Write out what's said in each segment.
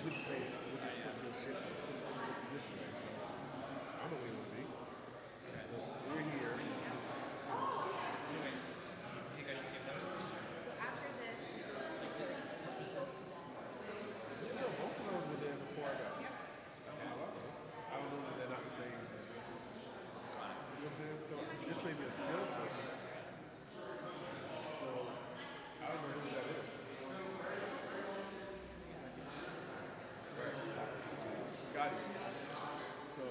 good space. We just put your shit this way. So I don't know where it would be. But we're here. This is, Anyways, you think I should give those? So after this, we go no, both of those were there before I got here. Okay. I don't know that they're not the same. You know what I'm saying? So this may be a still person. So I don't know who that is. Right. Scotty. So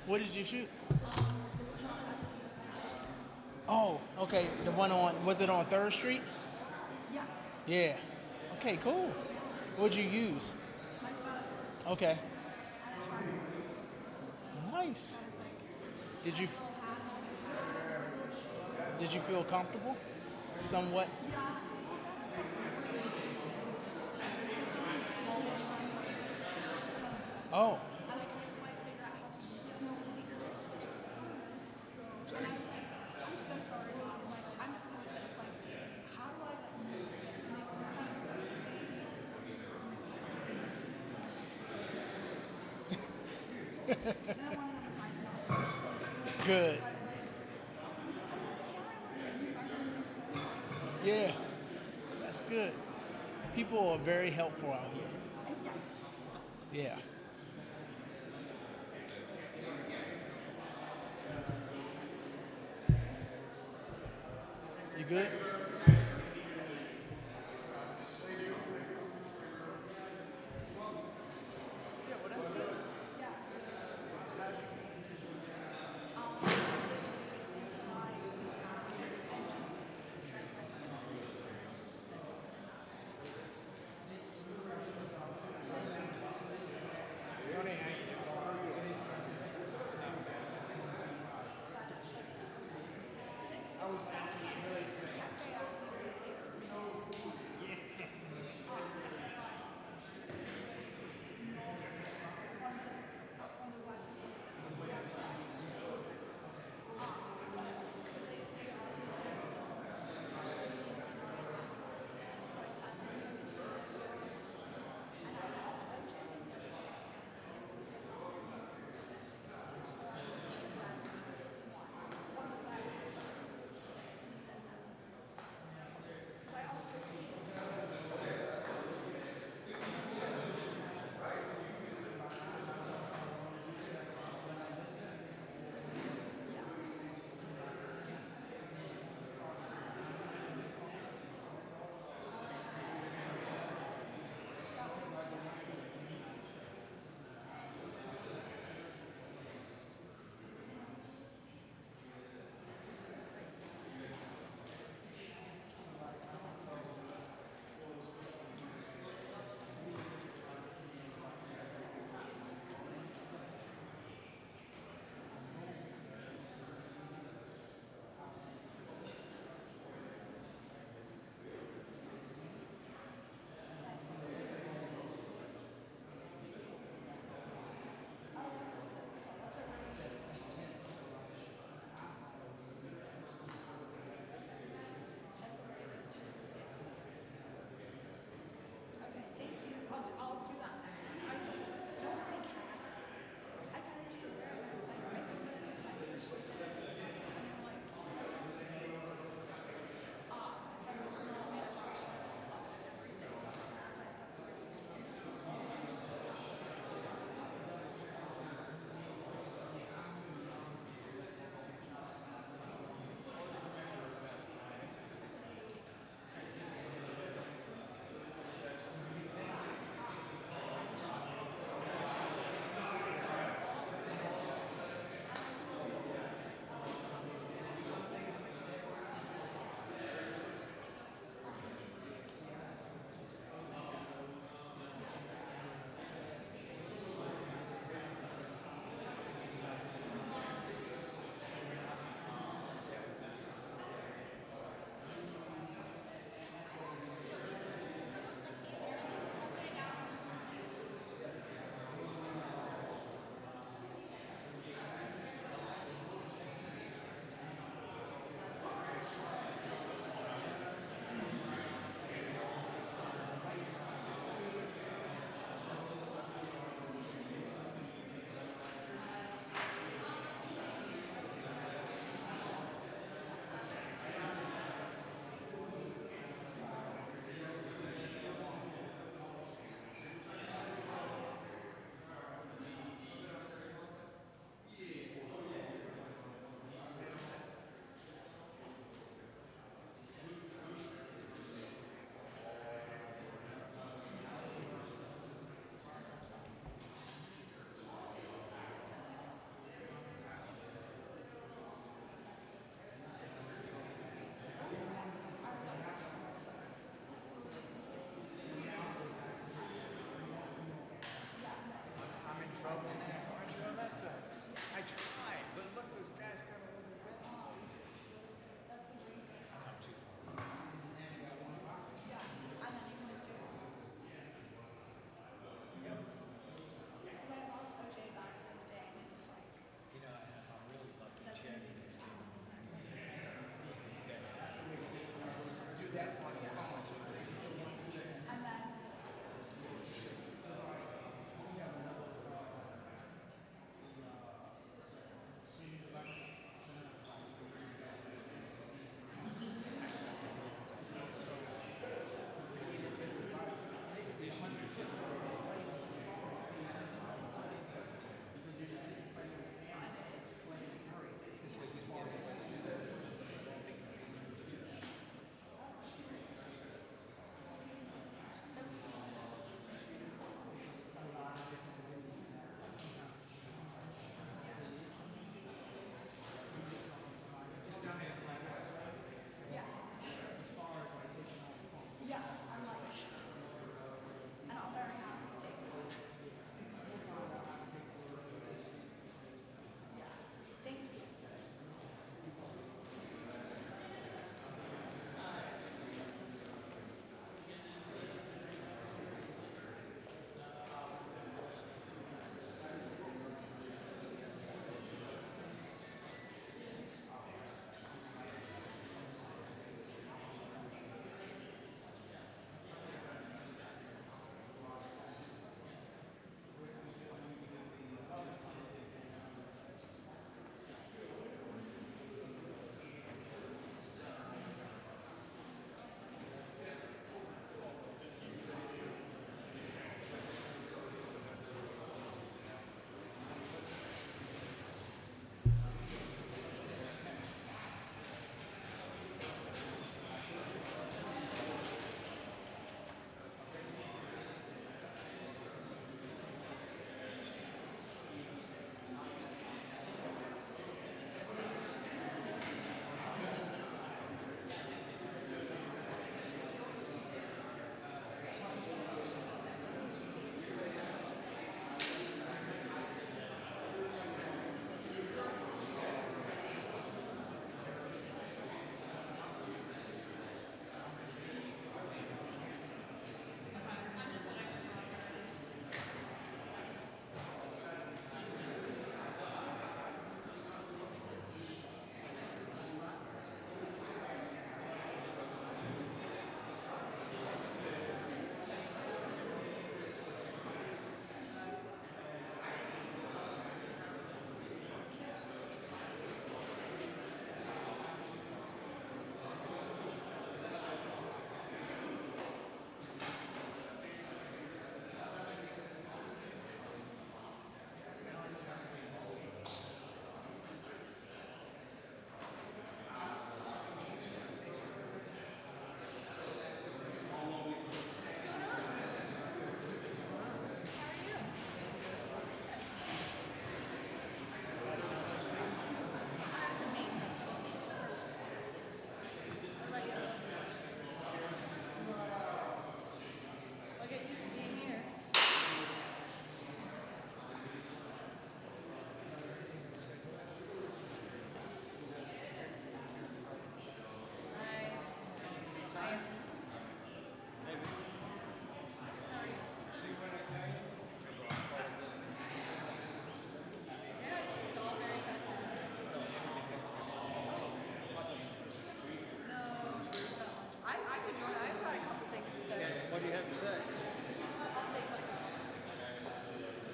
What did you shoot? Oh, okay. The one on, was it on 3rd Street? Yeah, Yeah. Okay, cool. What'd you use? my phone. Okay. And I tried it. Nice. I was like, Did you full hat. did you feel comfortable? Somewhat. Yeah, well, that felt used to it. Because someone called and tried to use my phone. Oh. And I couldn't quite figure out how to use it. No, they still switched to phones. And I was like, I'm so sorry. I was like, I'm just going with this. Like, how do I like use it? And they were kind of and then one of them was nice enough to show me. Good. I was like, yeah, I was like, you actually so nice. Yeah. That's good. People are very helpful out here. Yeah. Yeah. You good?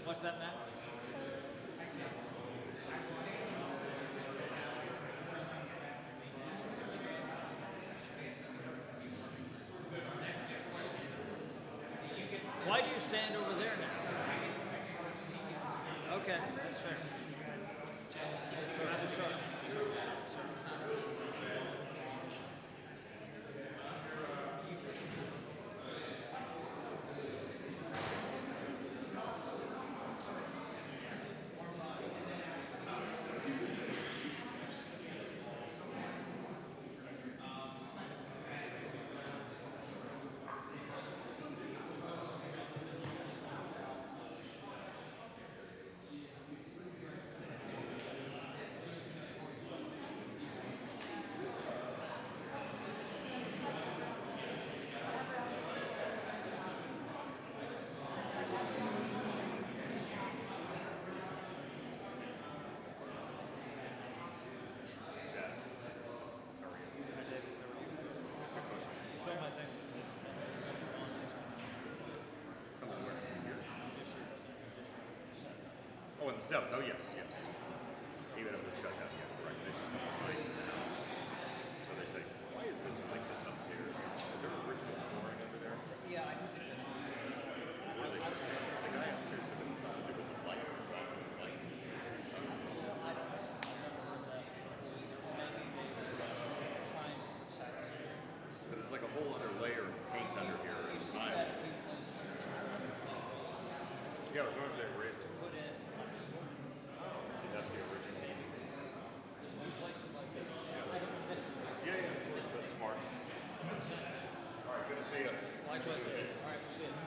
What's that, Matt? Why do you stand over there now? Okay, that's fair. Sure. Show my thing. Come on, where? Here? Oh, in the 7th. Oh, yes, yes. Even if it's shut down, yeah, the regulations come behind. So they say, why is this like this upstairs? Is there original flooring over there? Yeah, I can do that. Or they, the guy upstairs said it was something to do with the light. Light. I don't know. I've never heard that before either. Maybe they were trying to protect. Because it's like a whole other layer of paint under here and You see tile. that a few places Yeah, I was over there raised. put in. That's the original. There's new places like that. I don't know if this is Yeah, yeah, of course, that's smart. All right, good to see you. likewise. All right, we'll see it.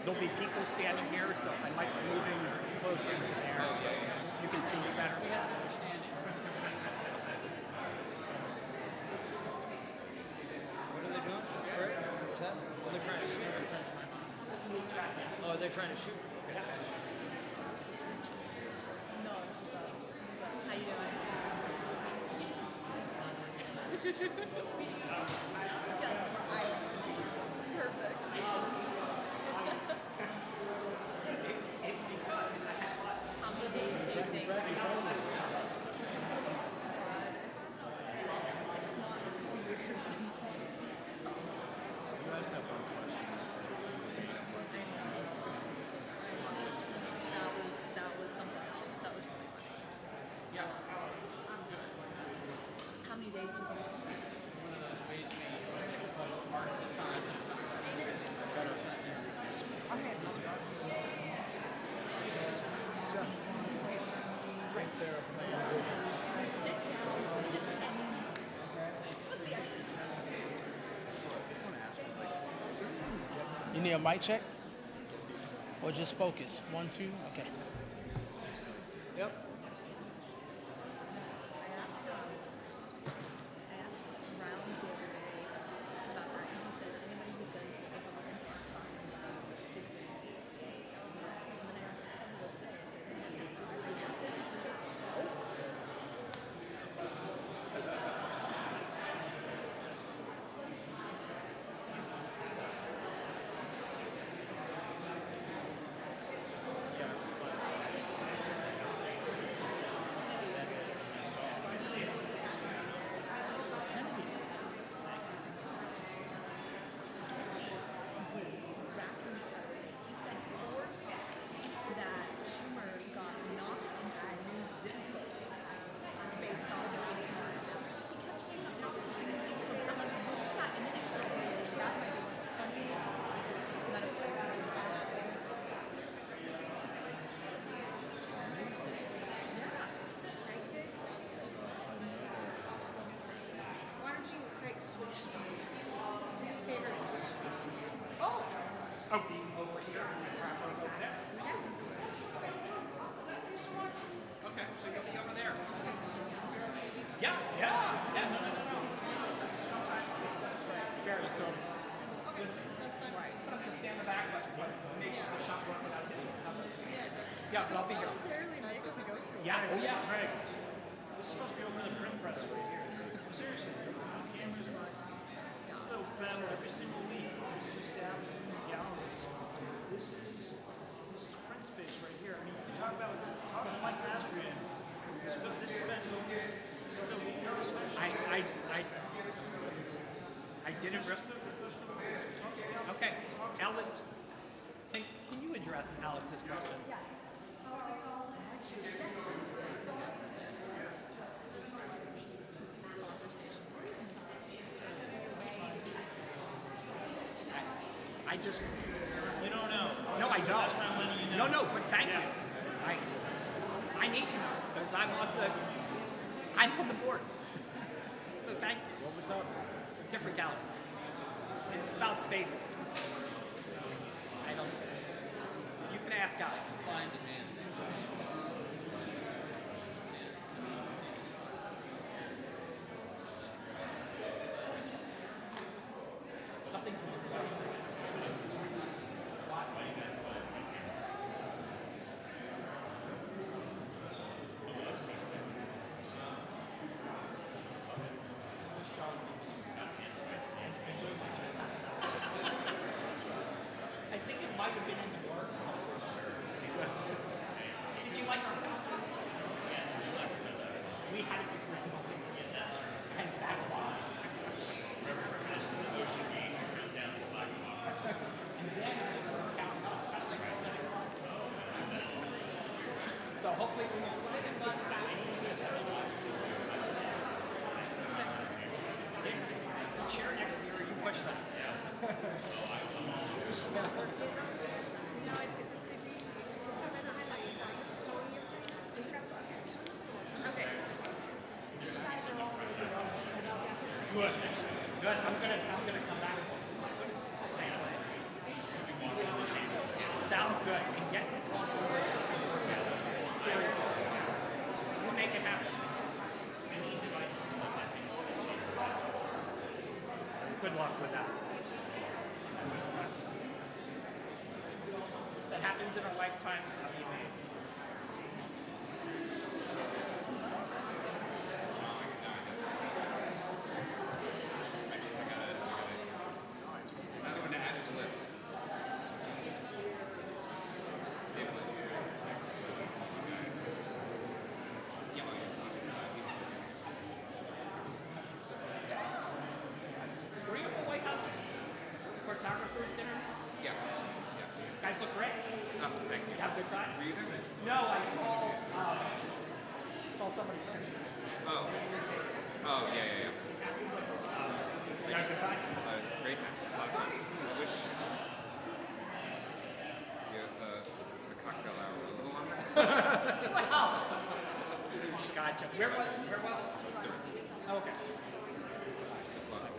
there'll be people standing here, so I might be moving closer into there so you can see me better. Yeah, I understand it. What are they doing? Where? What's that? Oh, they're trying to shoot. Oh, they're trying to shoot. No, that's what's up. What's up? How you doing? Just for Ireland. Perfect. How many days do you think? God, if not a few years, then it's probably. You asked that one question. It was like, That was something else. That was really funny. Yeah, I'm good. How many days do you think? One of those ways we mark the time. so, is there a plan? Sit down and what's the exit? You need a mic check? Or just focus? 1, 2, okay. Yep. I asked Round the other day about that, and he said anybody who says that Republicans aren't talking about fixing ACAs, and then I asked him the other day, I said, hey, that Schumer got knocked into a new zip code based on the research. He kept saying that knocked into a new zip code. I'm like, what's that? And then it started to think that might be one of the funniest metaphors I've ever heard. Why don't you create switch spots? Favorite switch spots. Oh! Oh, over here. Over there. Okay, so you'll be over there. Yeah, yeah, yeah. No, no, no. Barely, so just put up the stand in the back, but make the shot work without it. Yeah, so I'll be here. Voluntarily nice to go through. Yeah, oh yeah, right. This is supposed to be over the print press right here. Seriously, cameras are this little panel every single week is established in the galleries. This is print space right here. I mean, you talk about Mike Mastrian. This event is very special. I didn't. Okay, Alex, can you address Alex's question? I just. You don't know. No, I don't. That's why I'm letting you know. No, but thank you. I need to know because I'm on the board. So thank you. What was up? Different gallery. It's about spaces. I don't. You can ask Alex. Supply and demand. Something to think about. I think it might have been in the works. Did you like our bathroom? Yes, we had it before the movie. And that's why. And then it worked out. So hopefully we can sit and look back. Chair next year, you push that. No, it's a technique. Okay. Good. Good. I'm gonna come back. luck with that. That happens in a lifetime. That'd be amazing. Another one to add to the list. Were you at the White House photographers dinner? Yeah. Guys look great. Oh, thank you. You have a good time? Were you there? No, I saw somebody picture. Oh. Oh, yeah. You guys good time? Great time. A lot of fun. I wish the cocktail hour was a little longer. Wow. Gotcha. Where was it? Oh, okay.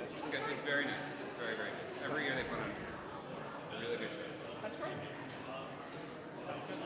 It's good. It's very nice. Very, very nice. Every year they put on a really good show. That's great. Sounds good.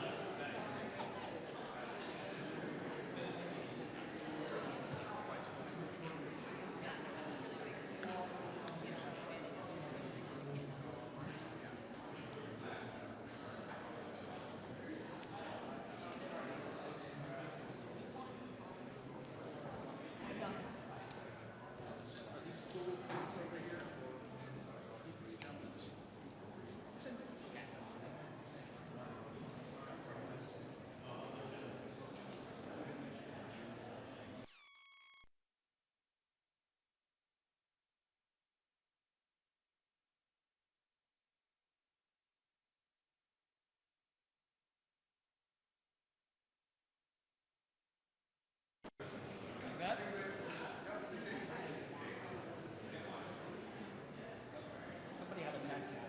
Somebody had a mention. I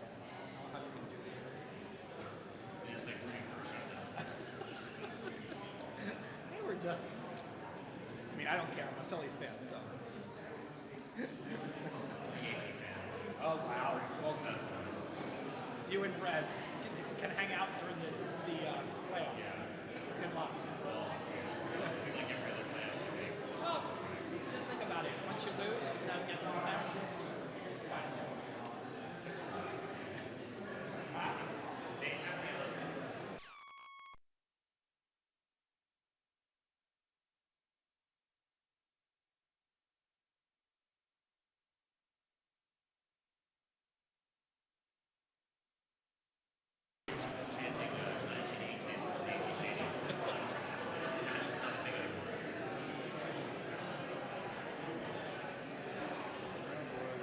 don't know how you can do it. It's like rooting for a shutdown. They were just. I mean, I don't care. I'm a Phillies fan, so. Oh wow! Well, you and Brez can hang out during the playoffs. Good luck. Well, just think about it. Once you lose, you're not getting all that.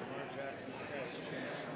Lamar Jackson's stats changed.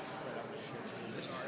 Spread out the shifts.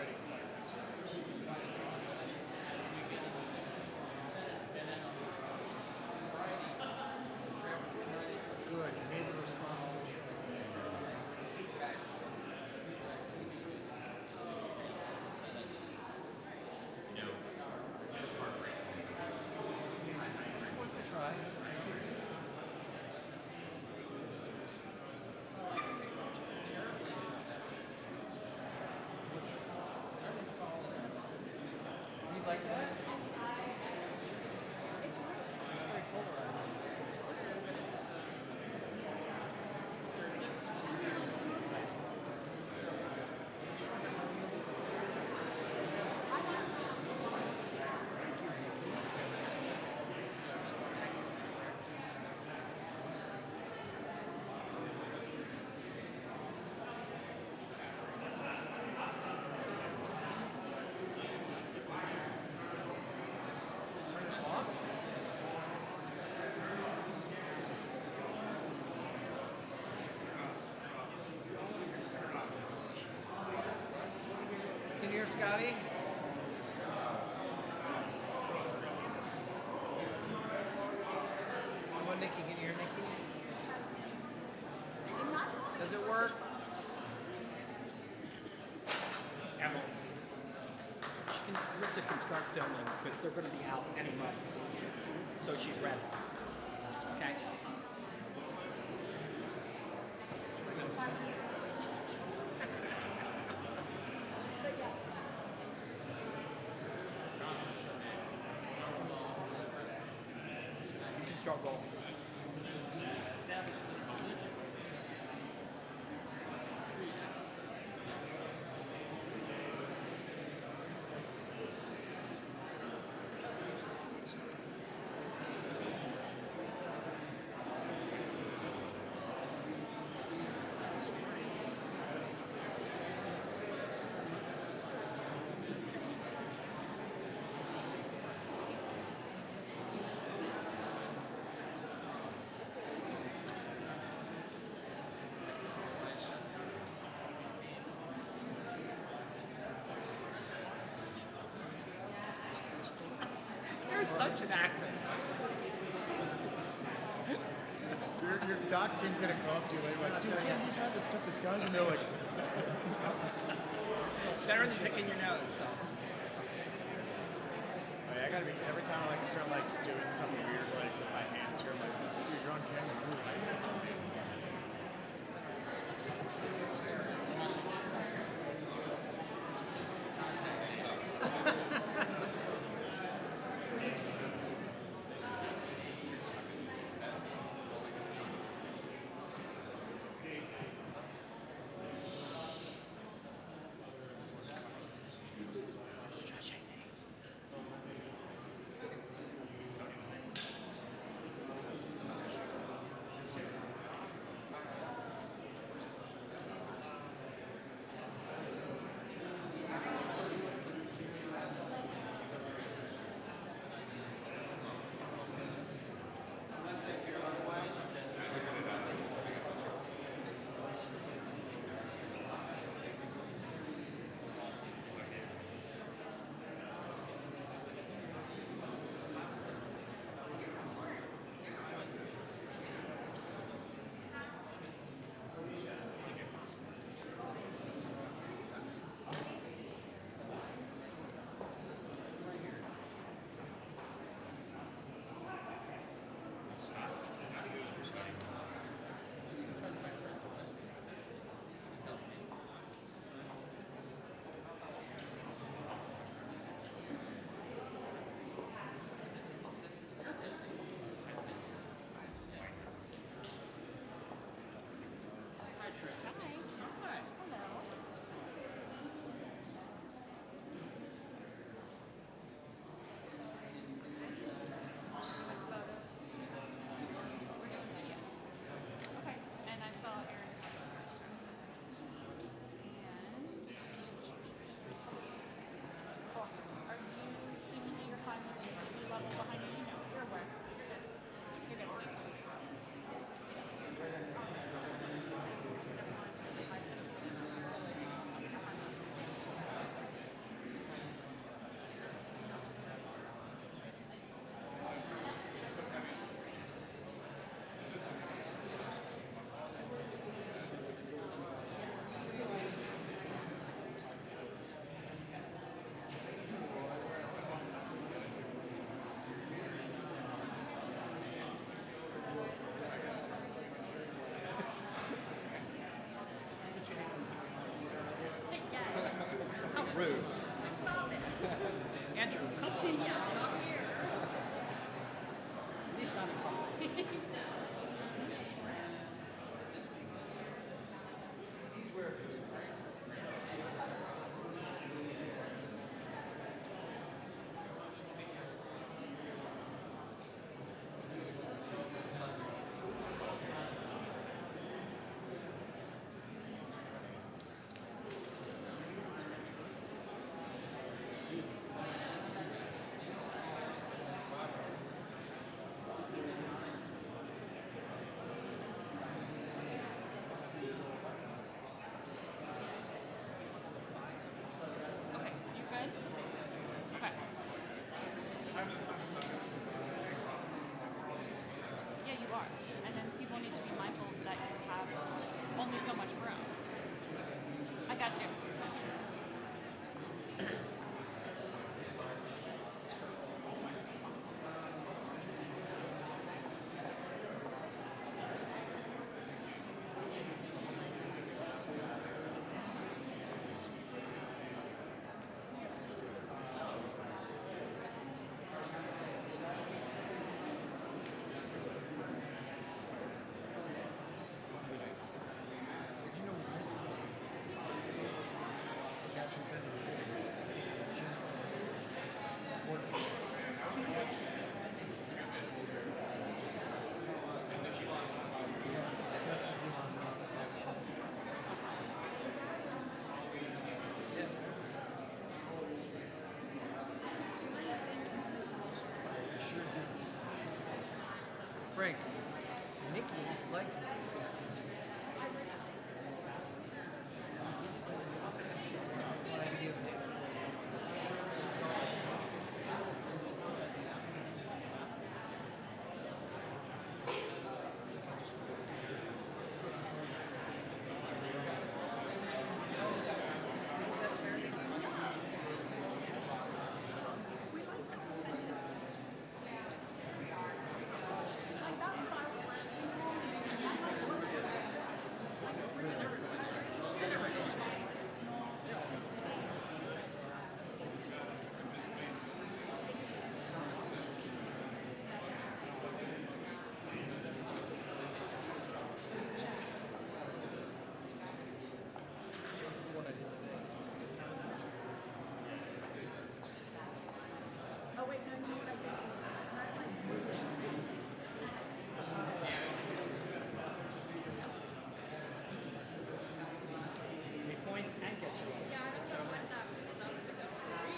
here, Scotty? Come on, Nikki. Can you hear Nikki? Does it work? Emily. Marissa can start filming because they're going to be out any month. So she's ready. Okay? You can start rolling. You're such an actor. Your doc team's gonna come up to you later, like, dude, can you just have this stuff disguised? And they're like, It's better than picking your nose. So. oh, yeah, I gotta be, every time I like start like doing something weird, like with my hands here, I'm like, dude, you're on camera, move. Rude. Stop it. Andrew, come on. Yeah, not here. At least not in public.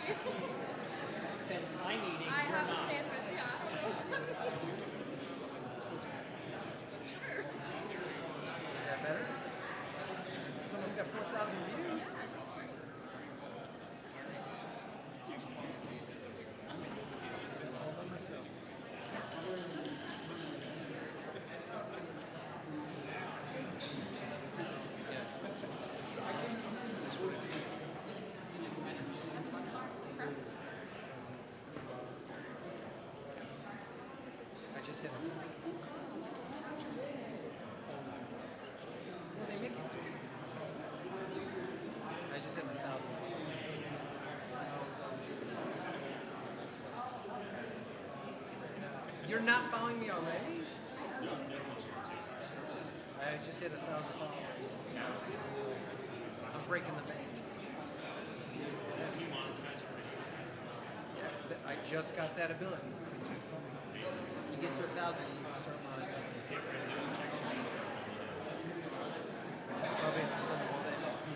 Says I'm eating. I you're have a not. sandwich, yeah. Sure. Is that better? It's almost got 4,000 views. All by myself. I just hit him. Well, they make it. I just hit 1,000. You're not following me already? I just hit 1,000 followers. I'm breaking the bank. Yeah, I just got that ability. You get to 1,000, you can start monetizing. Probably have to send all that NLC.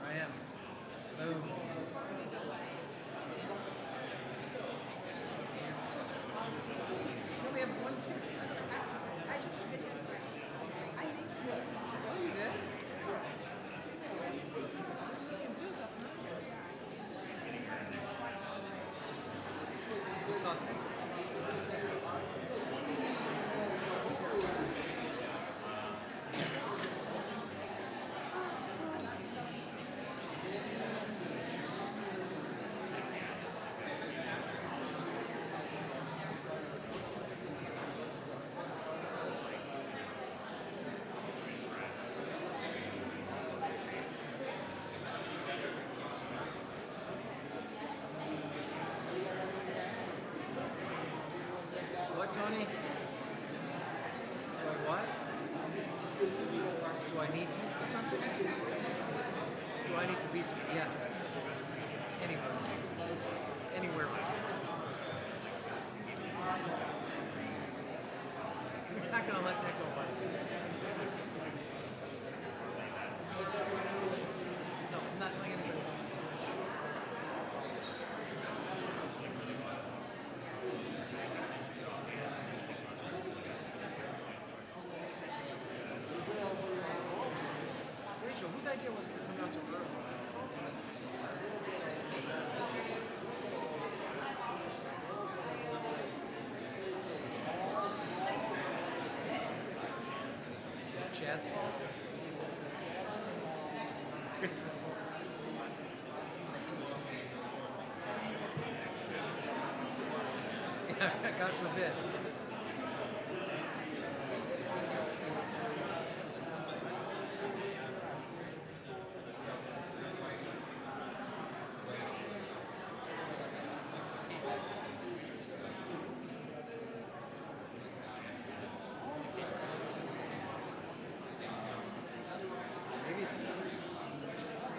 I am. Boom. You only have one ticket. I just submitted it. I think this. Oh, you did? It's on TikTok. What, Tony? What? Do I need you for something? Do I need to be some? Yes. Anywhere. Anywhere. We're not gonna let that go by. No, I'm not telling anybody. Rachel, whose idea was it to come down so early? Chad's fault? Yeah, God forbid.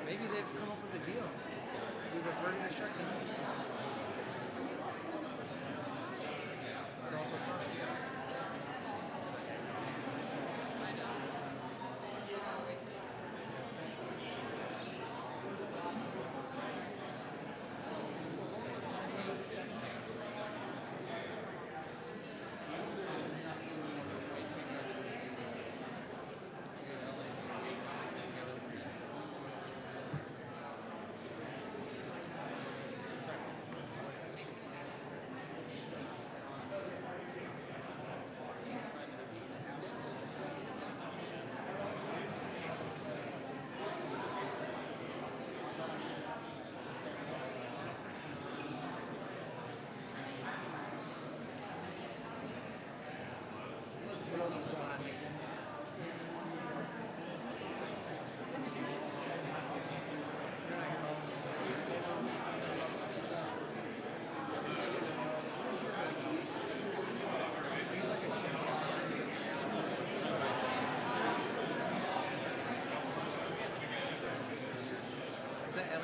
Maybe they've come up with a deal. We've averted a shutdown. It's also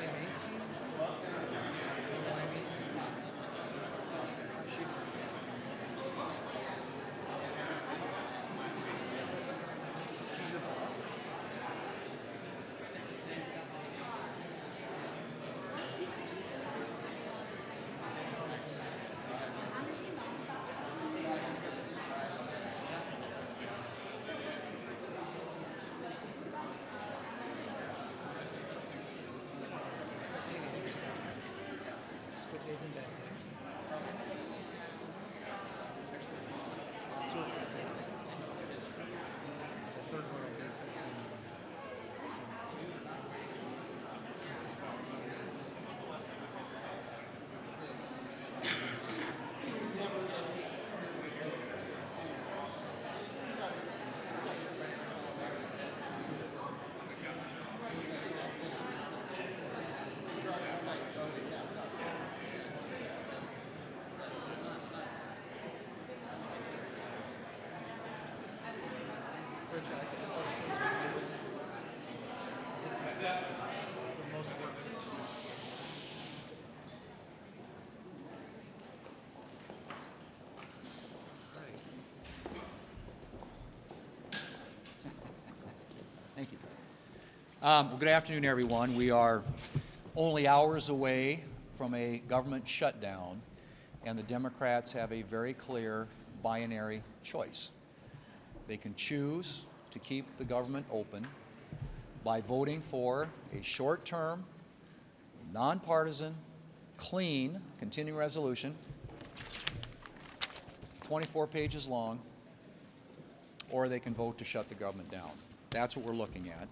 mainstream? You know what I mean? She's your boss. Good days and bad days. The third one will be 13 December. Rich, I think all the things we're doing, this is the most work for you. Thank you. Well, good afternoon, everyone. We are only hours away from a government shutdown, and the Democrats have a very clear binary choice. They can choose to keep the government open by voting for a short-term, nonpartisan, clean, continuing resolution, 24 pages long, or they can vote to shut the government down. That's what we're looking at.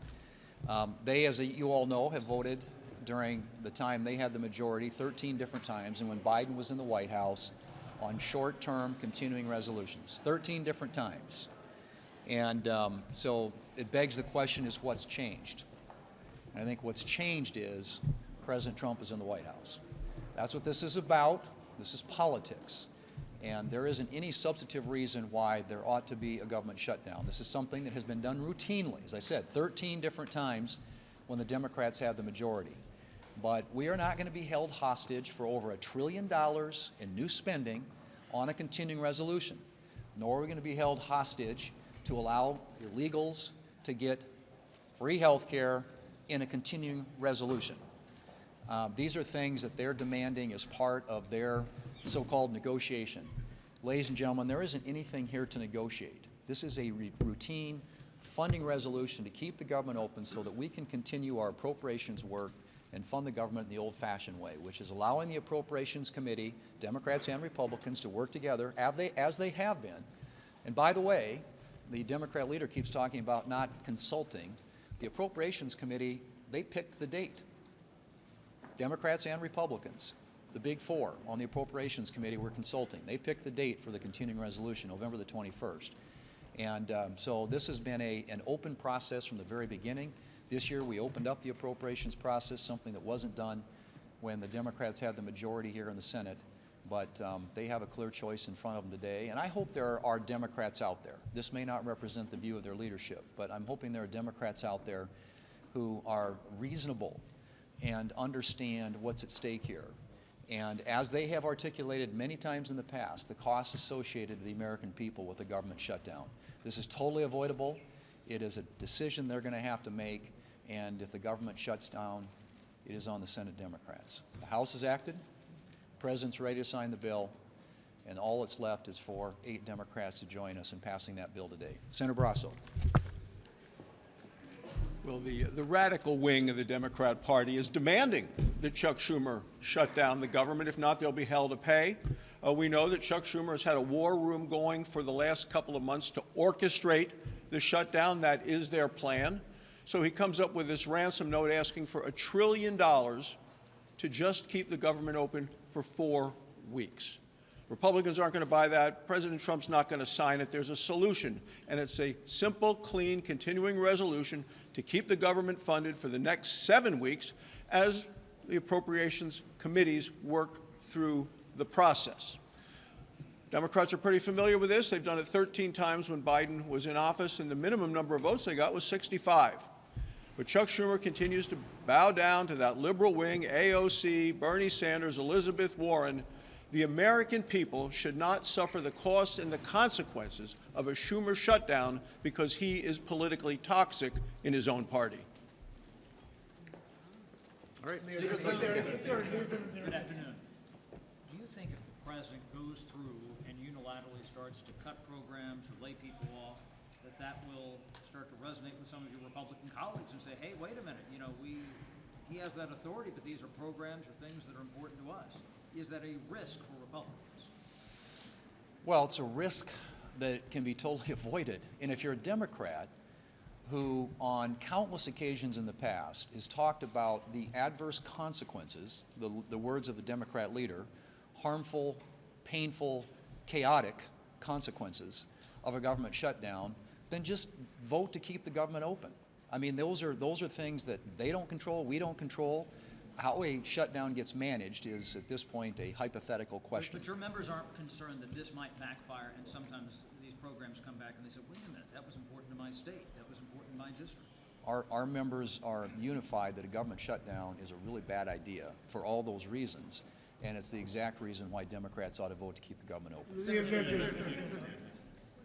They, as you all know, have voted during the time they had the majority 13 different times, and when Biden was in the White House, on short-term continuing resolutions, 13 different times. And so it begs the question is what's changed? And I think what's changed is President Trump is in the White House. That's what this is about. This is politics. And there isn't any substantive reason why there ought to be a government shutdown. This is something that has been done routinely, as I said, 13 different times when the Democrats have the majority. But we are not going to be held hostage for over $1 trillion in new spending on a continuing resolution, nor are we going to be held hostage to allow illegals to get free health care in a continuing resolution. These are things that they're demanding as part of their so-called negotiation. Ladies and gentlemen, there isn't anything here to negotiate. This is a routine funding resolution to keep the government open so that we can continue our appropriations work and fund the government in the old-fashioned way, which is allowing the Appropriations Committee, Democrats and Republicans, to work together as they have been. And by the way, the Democrat leader keeps talking about not consulting. The Appropriations Committee, they picked the date. Democrats and Republicans, the big four on the Appropriations Committee, were consulting. They picked the date for the continuing resolution, November the 21st. And so this has been an open process from the very beginning. This year we opened up the appropriations process, something that wasn't done when the Democrats had the majority here in the Senate. But they have a clear choice in front of them today. And I hope there are Democrats out there. This may not represent the view of their leadership, but I'm hoping there are Democrats out there who are reasonable and understand what's at stake here. And as they have articulated many times in the past, the costs associated to the American people with the government shutdown. This is totally avoidable. It is a decision they're going to have to make. And if the government shuts down, it is on the Senate Democrats. The House has acted. The President's ready to sign the bill, and all that's left is for 8 Democrats to join us in passing that bill today. Senator Brasso. Well, the radical wing of the Democrat Party is demanding that Chuck Schumer shut down the government. If not, they'll be held to pay. We know that Chuck Schumer has had a war room going for the last couple of months to orchestrate the shutdown. That is their plan. So he comes up with this ransom note asking for $1 trillion to just keep the government open for 4 weeks. Republicans aren't going to buy that. President Trump's not going to sign it. There's a solution, and it's a simple, clean, continuing resolution to keep the government funded for the next 7 weeks as the appropriations committees work through the process. Democrats are pretty familiar with this. They've done it 13 times when Biden was in office, and the minimum number of votes they got was 65. But Chuck Schumer continues to bow down to that liberal wing, AOC, Bernie Sanders, Elizabeth Warren. The American people should not suffer the costs and the consequences of a Schumer shutdown because he is politically toxic in his own party. All right. Good afternoon. Do you think if the president goes through and unilaterally starts to cut programs or lay people off, that will start to resonate with some of your Republican colleagues and say, hey, wait a minute, you know, he has that authority, but these are programs or things that are important to us. Is that a risk for Republicans? Well, it's a risk that can be totally avoided. And if you're a Democrat who on countless occasions in the past has talked about the adverse consequences, the words of the Democrat leader, harmful, painful, chaotic consequences of a government shutdown, then just vote to keep the government open. I mean, those are things that they don't control, we don't control. How a shutdown gets managed is, at this point, a hypothetical question. But your members aren't concerned that this might backfire, and sometimes these programs come back and they say, wait a minute, that was important to my state, that was important to my district. Our members are unified that a government shutdown is a really bad idea for all those reasons, and it's the exact reason why Democrats ought to vote to keep the government open.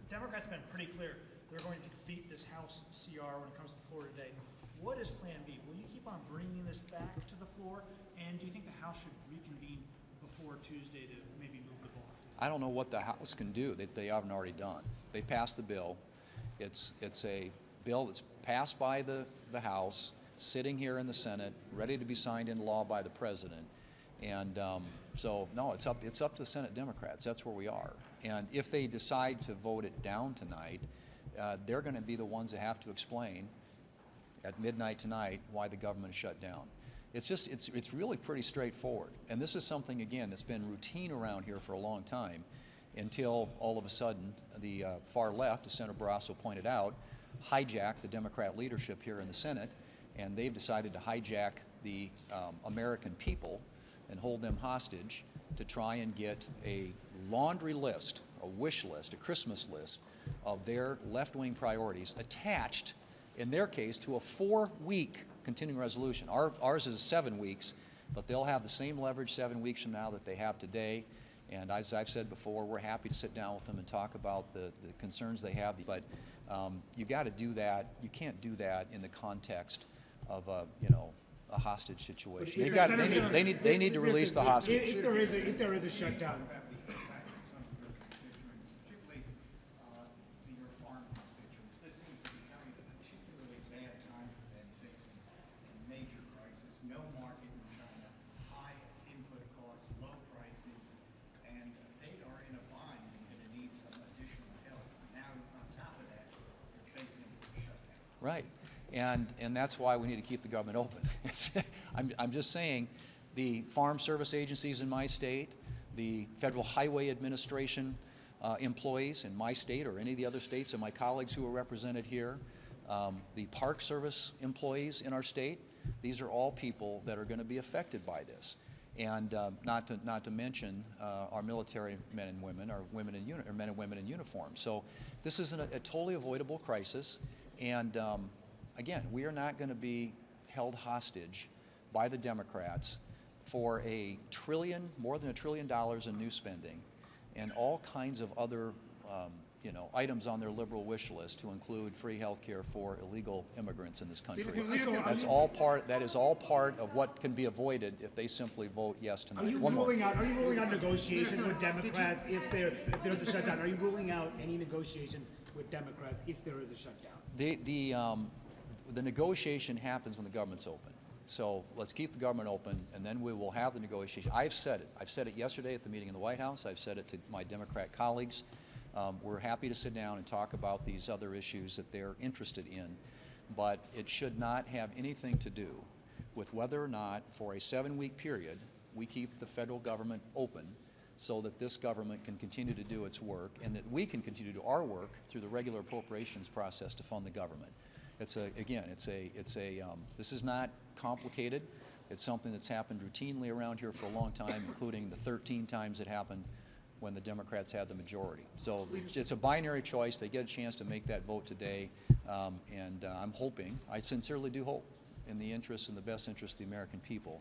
Democrats have been pretty clear they're going to defeat this House CR when it comes to the floor today. What is Plan B? Will you keep on bringing this back to the floor? And do you think the House should reconvene before Tuesday to maybe move the ball? I don't know what the House can do that they haven't already done. They passed the bill. It's a bill that's passed by the House, sitting here in the Senate, ready to be signed into law by the President. And so, no, it's up to the Senate Democrats. That's where we are. And if they decide to vote it down tonight, they're going to be the ones that have to explain at midnight tonight why the government is shut down. It's really pretty straightforward. And this is something, again, that's been routine around here for a long time until all of a sudden the far left, as Senator Barrasso pointed out, hijacked the Democrat leadership here in the Senate, and they've decided to hijack the American people and hold them hostage to try and get a laundry list, a wish list, a Christmas list of their left-wing priorities attached, in their case, to a 4-week continuing resolution. Ours is 7 weeks, but they'll have the same leverage 7 weeks from now that they have today. And as I've said before, we're happy to sit down with them and talk about the concerns they have. But you got to do that. You can't do that in the context of a hostage situation. They need to release the hostage. If there is a shutdown. Particularly your farm constituents, this seems to be becoming a particularly bad time for them facing a major crisis. No market in China, high input costs, low prices, and they are in a bind and going to need some additional help. Now, on top of that, they're facing a shutdown. Right. And that's why we need to keep the government open. I'm just saying the farm service agencies in my state, the Federal Highway Administration employees in my state or any of the other states and my colleagues who are represented here, the Park Service employees in our state, these are all people that are going to be affected by this. And not to mention our military men and women, or men and women in uniform. So this is a totally avoidable crisis. And again, we are not going to be held hostage by the Democrats for more than $1 trillion in new spending and all kinds of other items on their liberal wish list to include free health care for illegal immigrants in this country. That is all part of what can be avoided if they simply vote yes tonight. Are you ruling out negotiations with Democrats if there's a shutdown? Are you ruling out any negotiations with Democrats if there is a shutdown? The negotiation happens when the government's open. So let's keep the government open, and then we will have the negotiation. I've said it. I've said it yesterday at the meeting in the White House. I've said it to my Democrat colleagues. We're happy to sit down and talk about these other issues that they're interested in, but it should not have anything to do with whether or not, for a 7-week period, we keep the federal government open so that this government can continue to do its work and that we can continue to do our work through the regular appropriations process to fund the government. This is not complicated. It's something that's happened routinely around here for a long time, including the 13 times it happened when the Democrats had the majority. So it's a binary choice. They get a chance to make that vote today. And I'm hoping, I sincerely do hope, in the interest and the best interest of the American people,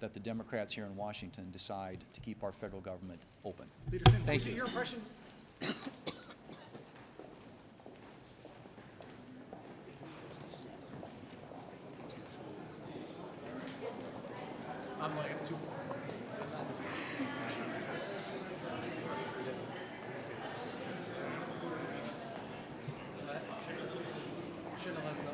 that the Democrats here in Washington decide to keep our federal government open. Leader Finn, Thank was you. it your impression? I'm like too far. Shouldn't have let him go.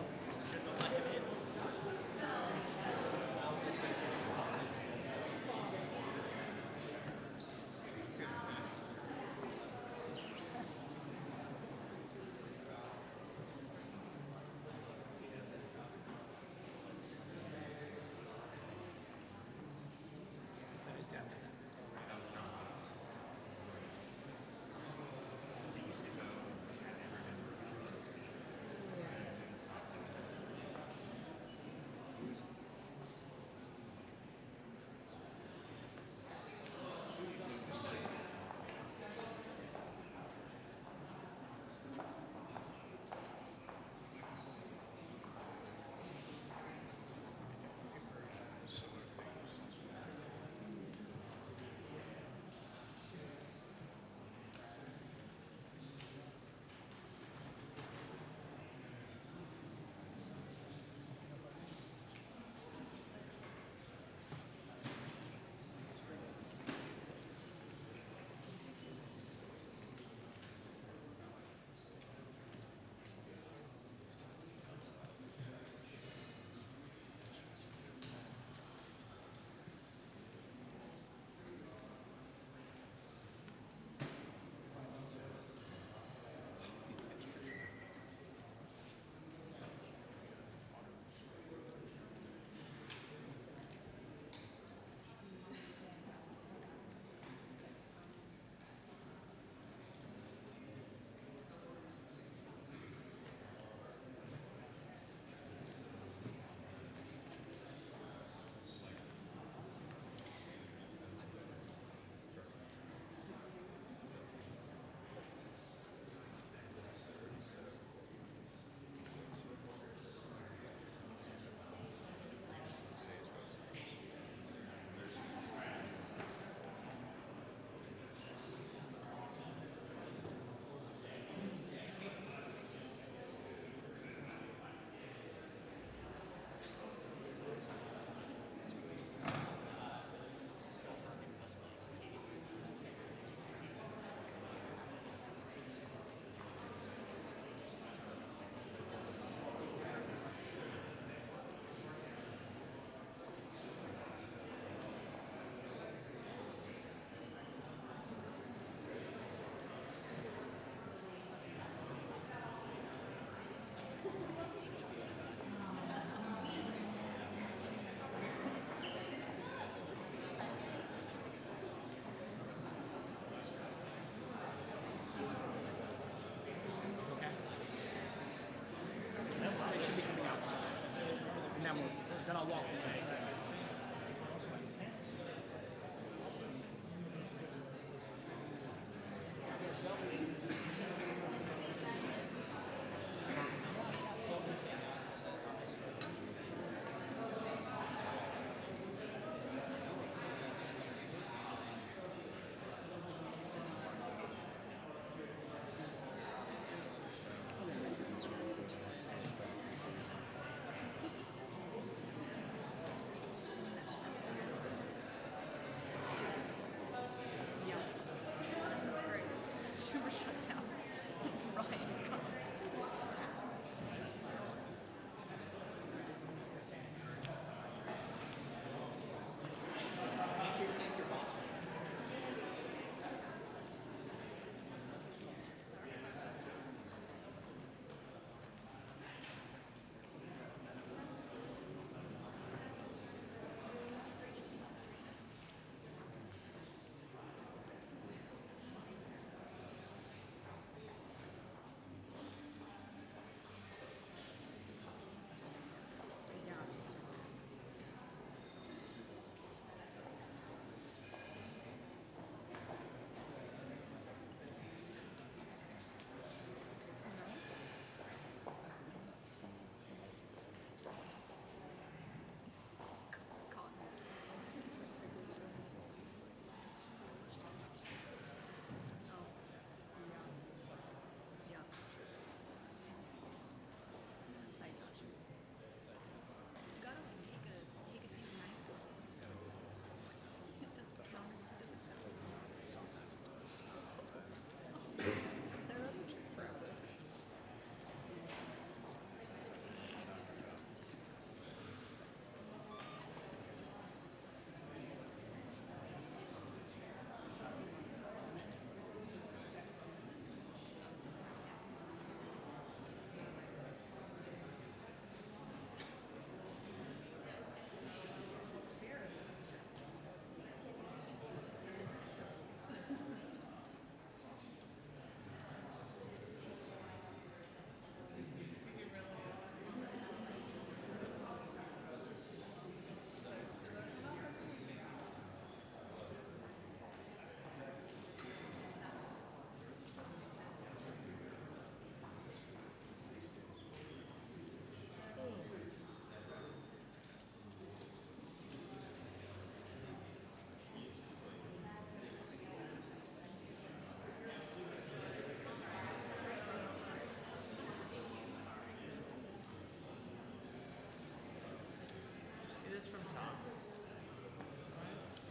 Then I'll walk away.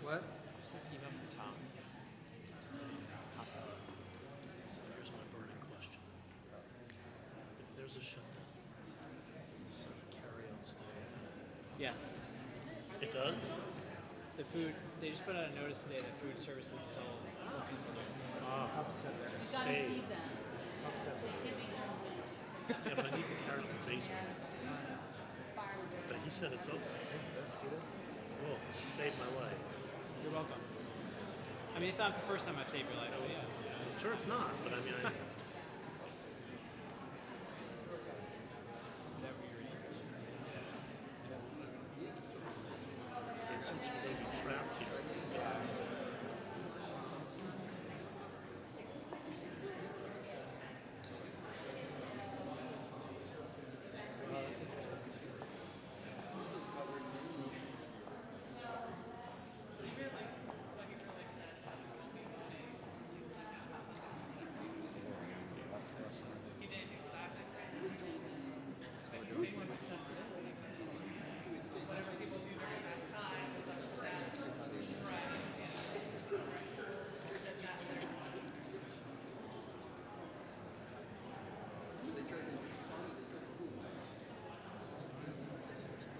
What? This is email from Tom. So here's my burning question. If there's a shutdown, does the Senate carry on staying? Yes. It does? The food, they just put out a notice today that food services still will continue. Save. Yeah, but I need the carrot in the basement. But he said it's open. Whoa, saved my life. You're welcome. I mean, it's not the first time I've saved your life, but yeah. I'm sure it's not, but I mean, Whatever you're eating. and since we're going to be trapped here, That's interesting.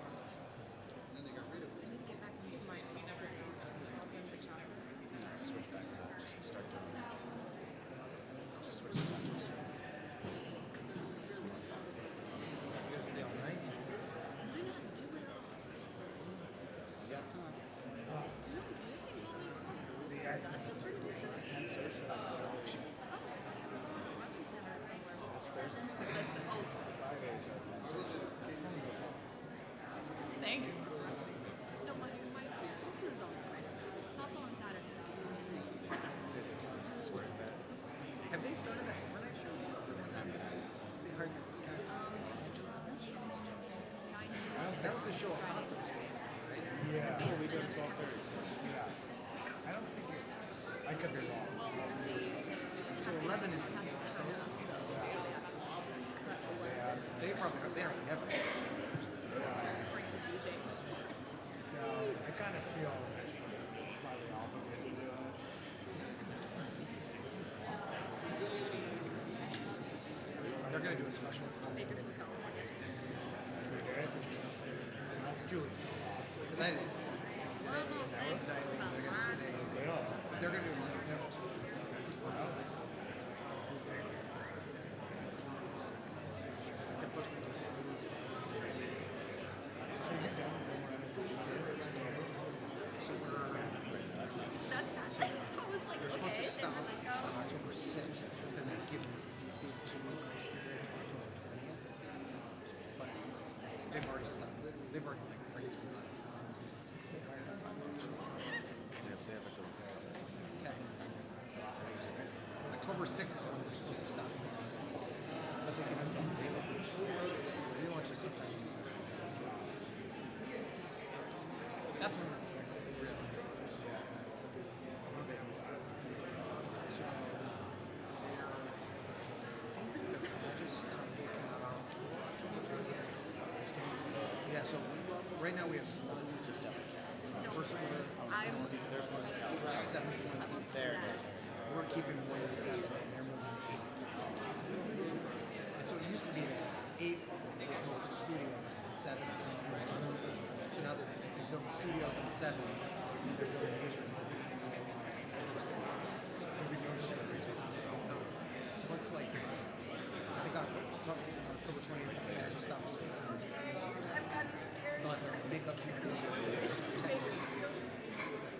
I need to get back into my soul cities. It's also in the chat. Switch back to just start doing just switch to just Stay all night. Why not do it? you got time. No, do you think that's a pretty good show? And social is Remington or somewhere. Oh, Fridays are thank you. No, my discuss is on Friday. It's also on Saturday. Where's that? Have they started that overnight show? What time is it? They heard you. That was the show at Hospital Space, right? Yeah. Oh, we go to 12:30. Yes. I don't think it. I could be wrong. So 11 is. They probably are there. Never. So I kind of feel slightly obligated to do it. They're gonna do a special. Bakersfield, California. Julie's doing it. Because I think they're gonna do a lunch network special. They're pushing the So we're That's I was like, they're supposed to okay. stop And we're like, on oh. October 6th, but then they're giving DC a 2-week grace period to October 20th. But they've already stopped. They've already like previously left. Okay. October 6th is when we're supposed to stop. But they can relaunch is sometime. That's when we're yeah, so right now we have one just up. First quarter, there's one 7 point there. We're keeping 1 and 7, and they're moving to 8. And so it used to be that 8 was mostly studios and 7 was mostly London. So now they're building studios on 7, and they're building Israel. No. Looks like I think October 20th it just stops. I've gotten scared. But they're big up here.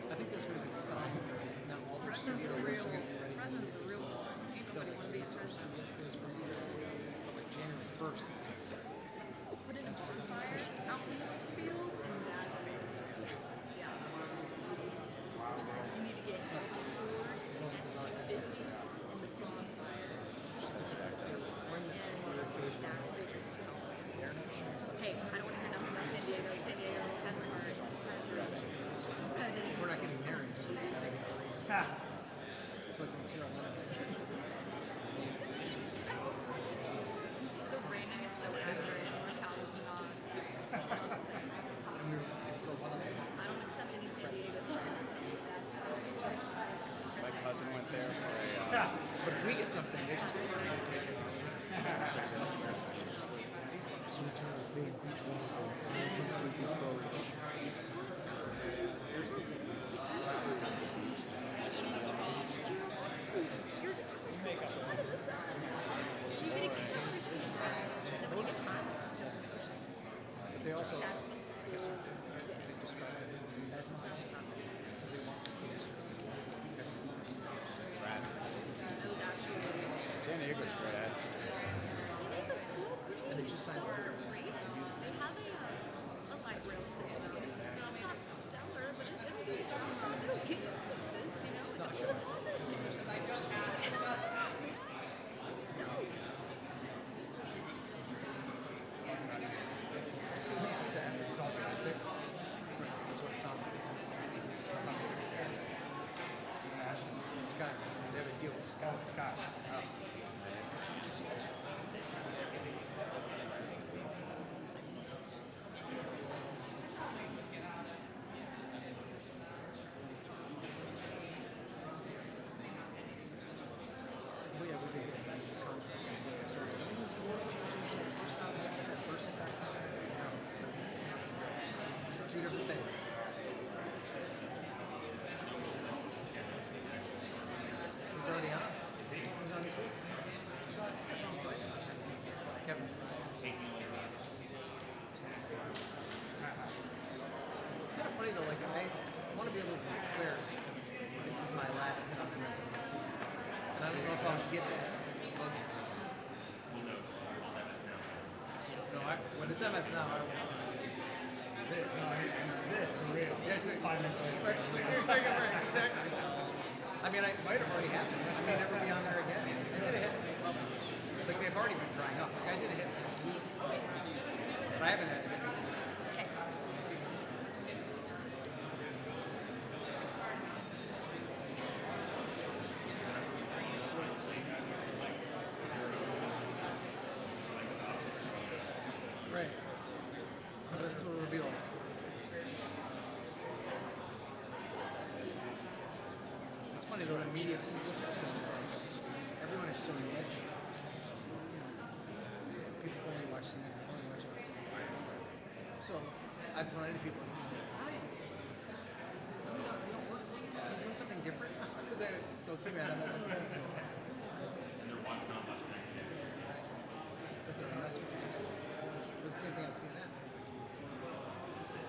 I think there's going to be some, not all their studios are going to be ready. President's the real one. Ain't They'll nobody like want to be base their first. studios for this for a year. But like January 1st, it's Put it in fire out in the field, and that's Bakersfield. Yeah. You need to get F4s and F50s and the bonfires. we're in this third phase where That's Bakersfield. they're not showing stuff. Hey, I don't want to hear nothing about San Diego. San Diego has my heart. We're not getting there until it's got to get it's like when it's here on Monday. The raining is so accurate. My couch not. And we were for a while. I don't accept any San Diego stuff. also, That's the I guess they describe it as an ed so they want the producers to Rad. It was actually San Diego's great. I had such a good time. San Diego's so great. And they just signed for over with radio. They have a light rail system. It's not stellar, but it'll do the job. It'll get you places, you know. It's not good. Stoked. It's all plastic. That's what it sounds like. Sky. They have a deal with Sky. Sky. Oh. Well, yeah, we did get a contract. So it's it's two different things. He's already on. He's on this week. He's on. I saw him today. Kevin. It's kind of funny though. Like I want to be able to be clear. This is my last hit on MSNBC, and I don't know if I'll get that luxury. No, when it's MS now, I won't. This, no, this is real. Yeah, 5 minutes later. Right, exactly. I mean, I might have already happened. I may never be on there again. I did a hit. Like they've already been drying up. Like I did a hit last week, but I haven't had a hit. Right. But that's what it'll be like. It's funny though, the media ecosystem is like, everyone is so niche. People only watch CNN, only watch MSNBC. So, I've run into people, hi, you don't work, are you doing something different? Because they don't see me on MSNBC. And they're watching on much. Because they're investment firms. It was the same thing on CNN.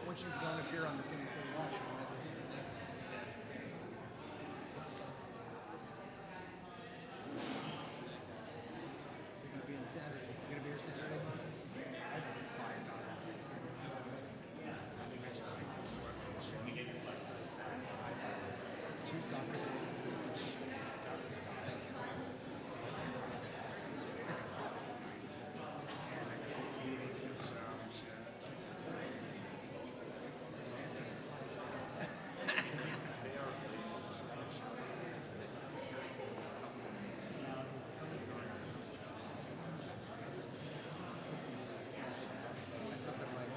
Once you don't appear on the thing that they watch, you might as well. You're going to be in Saturday. You're going to be here Saturday? Two soccer games. Something like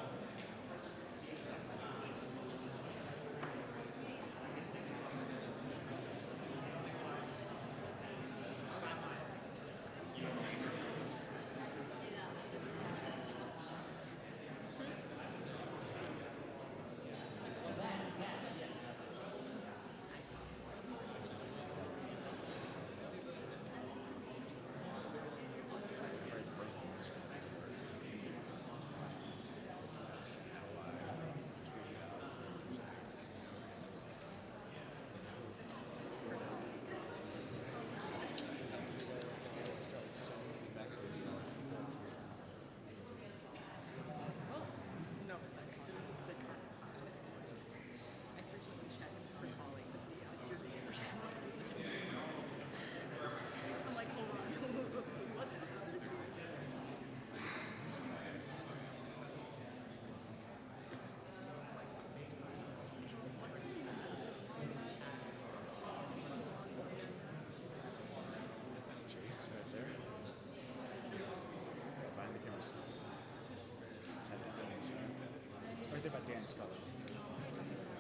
No, it's okay. It's a car. I frequently check for calling to see how it's your name or something. I'm like, hold on. What's this? Chase right there. Behind the camera. Right there by Dan Scully. Danny Boy.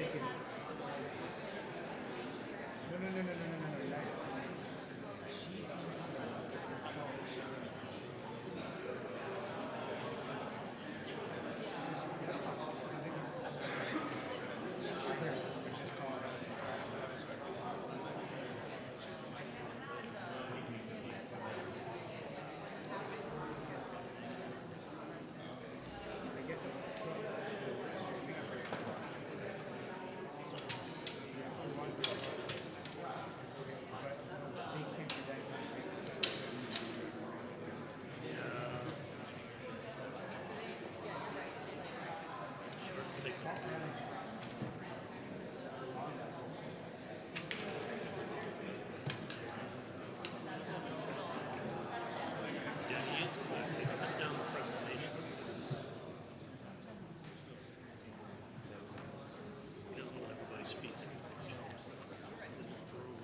they could. No. She's on this I guess Yeah, he is cool. He cut down the presentations. He doesn't let everybody speak anything, jumps. It just drove.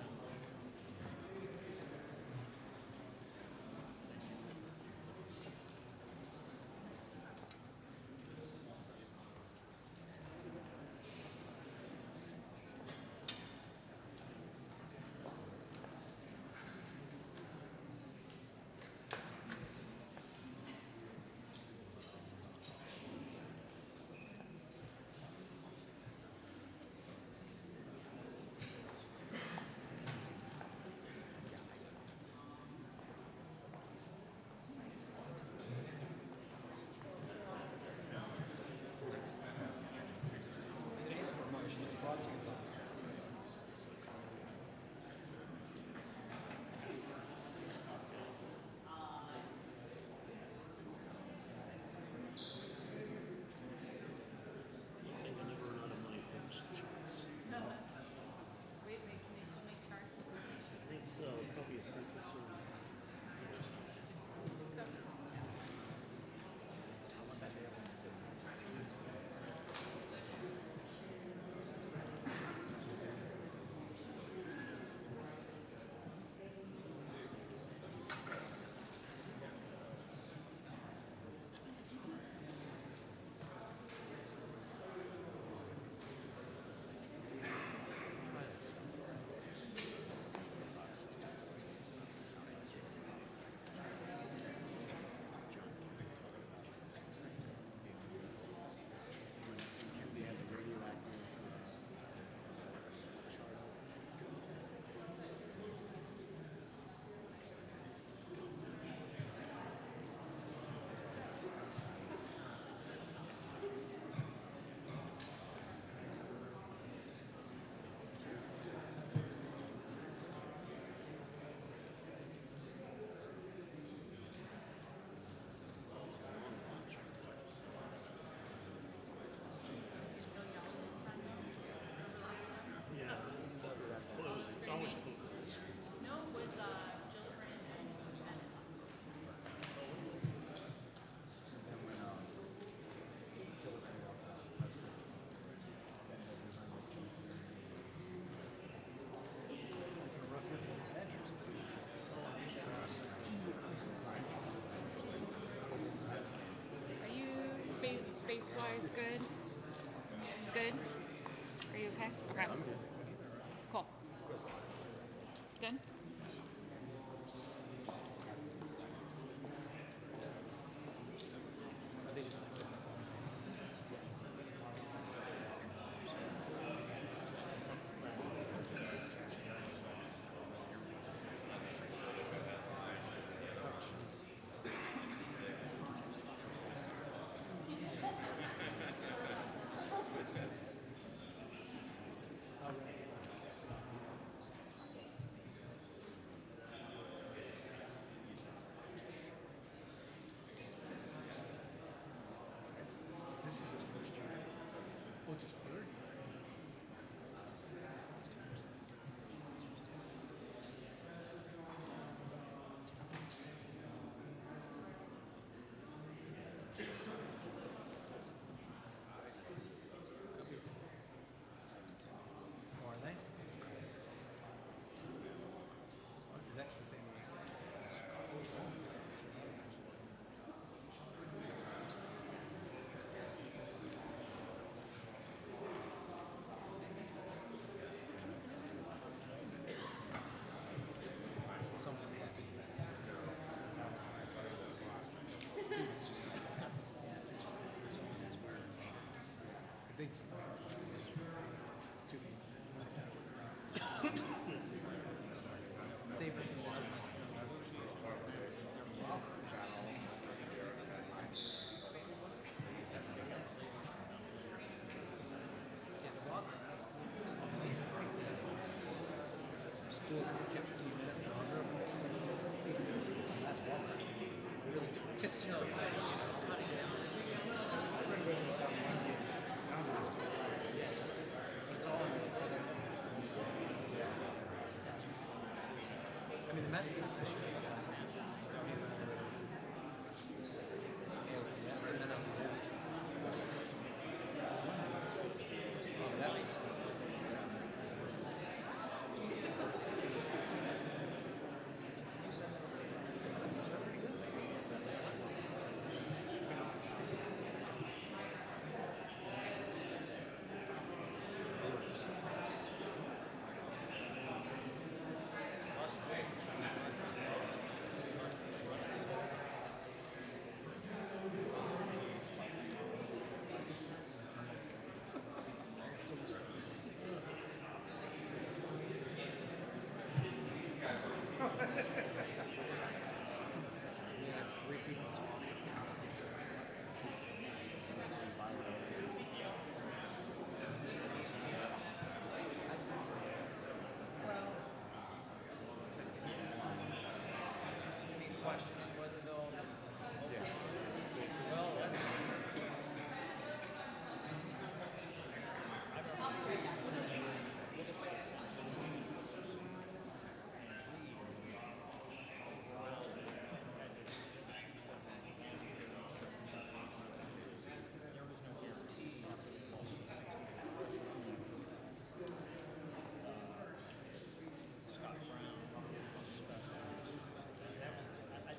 today's promotion is brought to you by. They will never run out of money for those charts. No. Wait, can they still make charts? I think so. Probably a central soon. Yeah. Well, it's always poker. No, it was Jill Grant and Bennett. Are you space-wise good? Good? Are you okay? Okay. Cool. Good? This is his first year. Oh, it's his third year. Oh, are they? Is that the same think it's two people. Save us the misery. Yeah, the walk. It's pretty good. It's cool because it kept your team in it longer. At least it's the last walk. It really tips your cutting down. It's all in the other. I mean, the Mets did it this year. ALCS, or NLCS. Oh, that was three people talking. Any question on whether they'll? Well,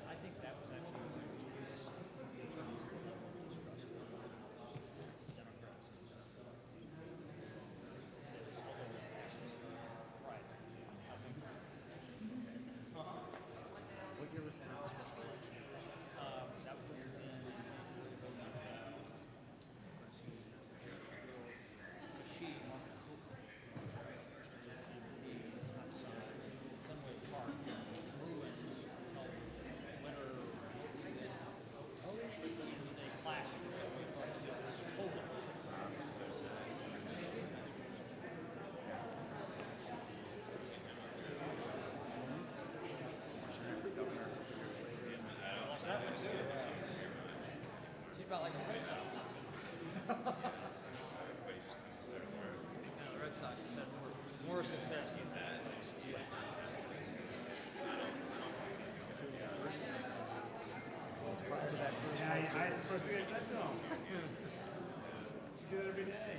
I think that was actually right. What year was that? That was in she Fenway Park, ruined, winter, a classic. Probable. That one too. She felt like a Red Sox. The Red Sox has had more success than that. Prior to that first Yeah, first thing I said to him. You do it every day.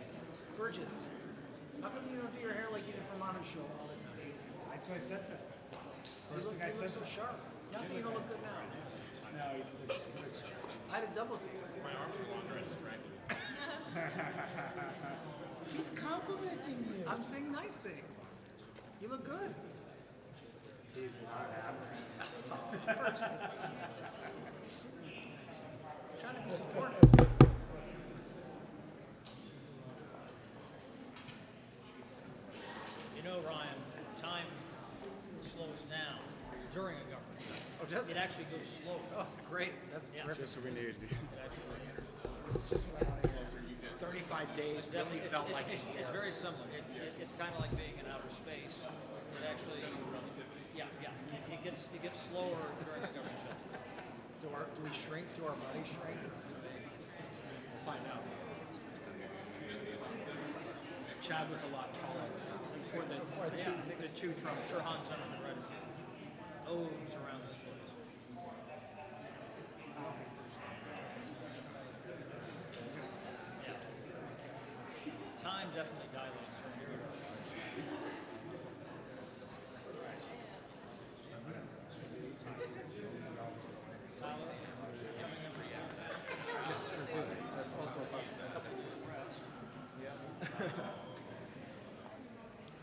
Burgess, how come you don't do your hair like you do for Modern Show all the time? That's what I said to him. First You thing I look said so to him. sharp. Not that you don't look good now. No, he's I had a double take. My arms are longer and strangling. He's complimenting you. I'm saying nice things. You look good. He's not happy. Trying to be supportive. You know, Ryan, time slows down during a government shutdown. Oh, does it? It actually goes slower. Oh, great. That's Yeah. terrific. Just what we need. It actually, It's just what I wanted to hear. 35 days really it's, felt it's, like a it's, year. it's very similar. It's kind of like being in outer space. It actually, yeah. It gets slower during a government shutdown. Do we shrink? Do our bodies shrink? We'll find out. Chad was a lot taller before the two Trump. I'm sure Hans Zimmerman read O's around this place. Yeah. Time definitely dilates from here to Tyler, coming in for you. That's true too. That's also a possibility.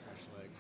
Fresh legs.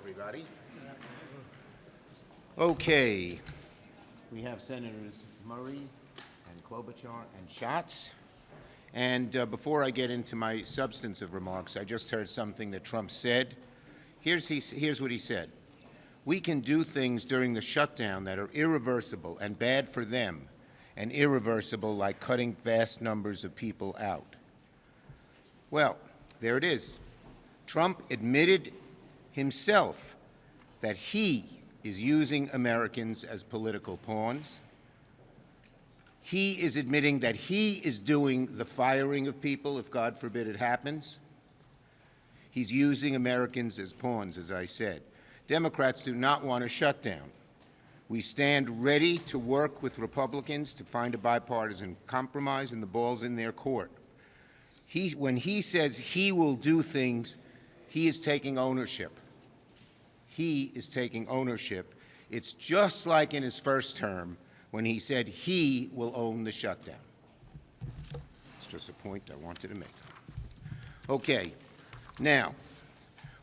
everybody. Okay. We have Senators Murray and Klobuchar and Schatz. And before I get into my substantive remarks, I just heard something that Trump said. Here's what he said. We can do things during the shutdown that are irreversible and bad for them, and irreversible like cutting vast numbers of people out. Well, there it is. Trump admitted himself that he is using Americans as political pawns. He is admitting that he is doing the firing of people if, God forbid, it happens. He's using Americans as pawns, as I said. Democrats do not want a shutdown. We stand ready to work with Republicans to find a bipartisan compromise, and the ball's in their court. When he says he will do things, he is taking ownership. He is taking ownership. It's just like in his first term when he said he will own the shutdown. It's just a point I wanted to make. Okay, now,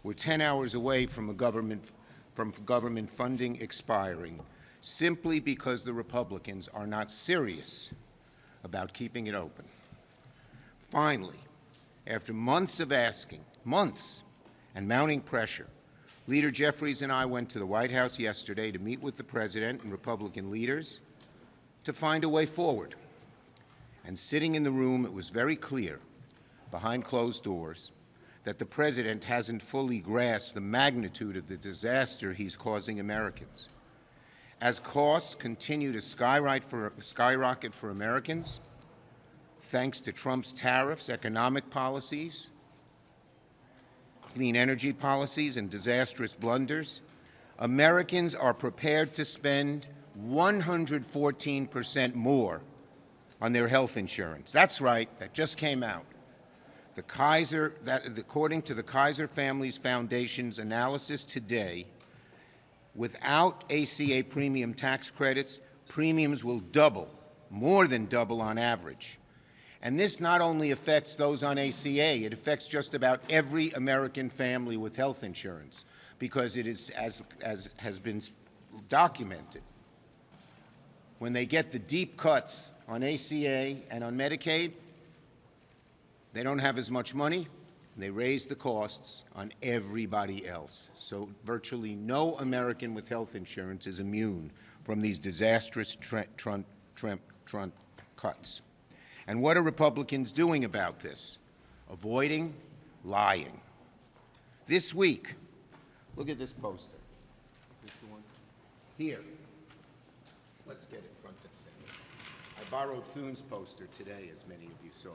we're 10 hours away from government funding expiring simply because the Republicans are not serious about keeping it open. Finally, after months of asking, months, and mounting pressure, Leader Jeffries and I went to the White House yesterday to meet with the President and Republican leaders to find a way forward. And sitting in the room, it was very clear, behind closed doors, that the President hasn't fully grasped the magnitude of the disaster he's causing Americans. As costs continue to skyrocket for Americans, thanks to Trump's tariffs, economic policies, clean energy policies, and disastrous blunders, Americans are prepared to spend 114% more on their health insurance. That's right, that just came out. According to the Kaiser Family Foundation's analysis today, without ACA premium tax credits, premiums will double, more than double on average. And this not only affects those on ACA, it affects just about every American family with health insurance, because it is, as has been documented, when they get the deep cuts on ACA and on Medicaid, they don't have as much money, and they raise the costs on everybody else. So virtually no American with health insurance is immune from these disastrous Trump cuts. And what are Republicans doing about this? Avoiding lying. This week, look at this poster. This the one? Here. Let's get it front and center. I borrowed Thune's poster today, as many of you saw.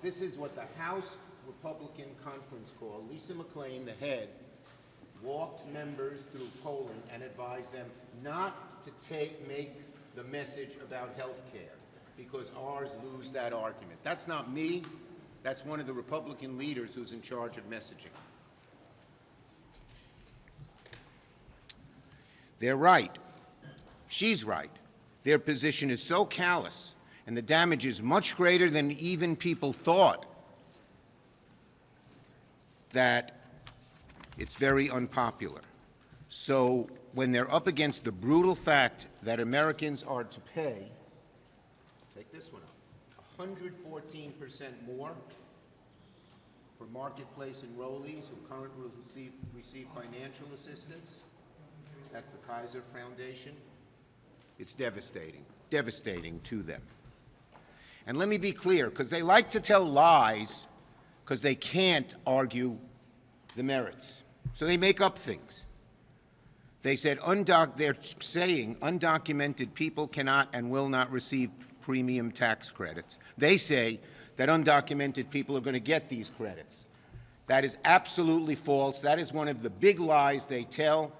This is what the House Republican Conference Call, Lisa McClain, the head, walked members through polling and advised them not to make the message about health care, because ours lose that argument. That's not me. That's one of the Republican leaders who's in charge of messaging. They're right. She's right. Their position is so callous, and the damage is much greater than even people thought, that it's very unpopular. So when they're up against the brutal fact that Americans are to pay, take this one up, 114% more for marketplace enrollees who currently receive financial assistance. That's the Kaiser Foundation. It's devastating, devastating to them. And let me be clear, because they like to tell lies because they can't argue the merits. So they make up things. They said, they're saying undocumented people cannot and will not receive premium tax credits. They say that undocumented people are going to get these credits. That is absolutely false. That is one of the big lies they tell,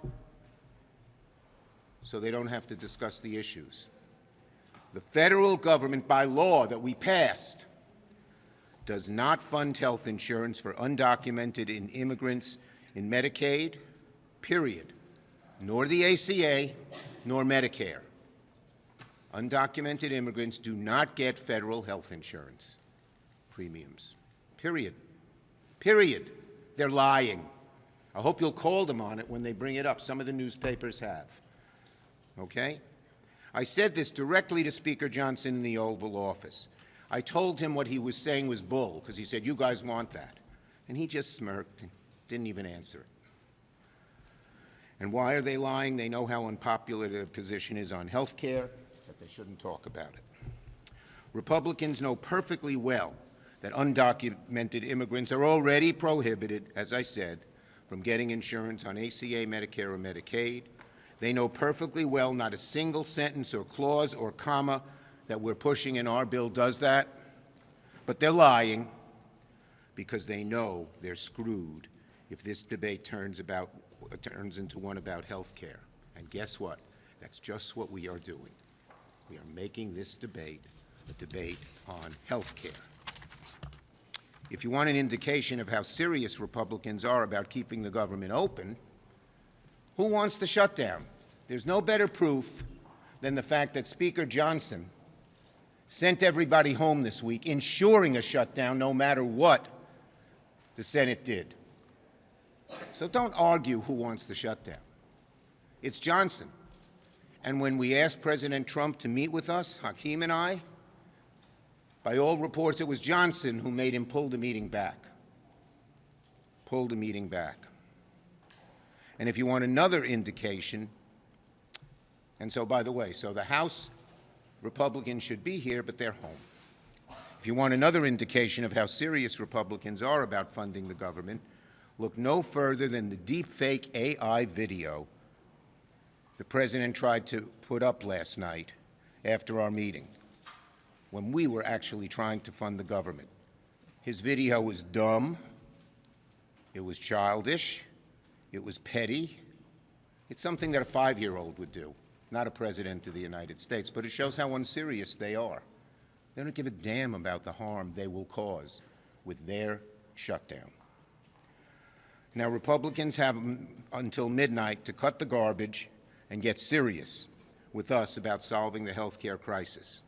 so they don't have to discuss the issues. The federal government, by law that we passed, does not fund health insurance for undocumented immigrants in Medicaid, period, nor the ACA, nor Medicare. Undocumented immigrants do not get federal health insurance premiums, period. Period. They're lying. I hope you'll call them on it when they bring it up. Some of the newspapers have. Okay? I said this directly to Speaker Johnson in the Oval Office. I told him what he was saying was bull, because he said, you guys want that. And he just smirked and didn't even answer it. And why are they lying? They know how unpopular their position is on health care, that they shouldn't talk about it. Republicans know perfectly well that undocumented immigrants are already prohibited, as I said, from getting insurance on ACA, Medicare, or Medicaid. They know perfectly well not a single sentence or clause or comma that we're pushing in our bill does that, but they're lying because they know they're screwed if this debate turns into one about health care. And guess what? That's just what we are doing. We are making this debate a debate on health care. If you want an indication of how serious Republicans are about keeping the government open, who wants the shutdown? There's no better proof than the fact that Speaker Johnson sent everybody home this week, ensuring a shutdown no matter what the Senate did. So don't argue who wants the shutdown. It's Johnson. And when we asked President Trump to meet with us, Hakeem and I, by all reports, it was Johnson who made him pull the meeting back. Pull the meeting back. And if you want another indication, and so, by the way, so the House Republicans should be here, but they're home. If you want another indication of how serious Republicans are about funding the government, look no further than the deepfake AI video the President tried to put up last night after our meeting, when we were actually trying to fund the government. His video was dumb, it was childish, it was petty. It's something that a 5-year-old would do, not a president of the United States, but it shows how unserious they are. They don't give a damn about the harm they will cause with their shutdown. Now, Republicans have until midnight to cut the garbage and get serious with us about solving the health care crisis.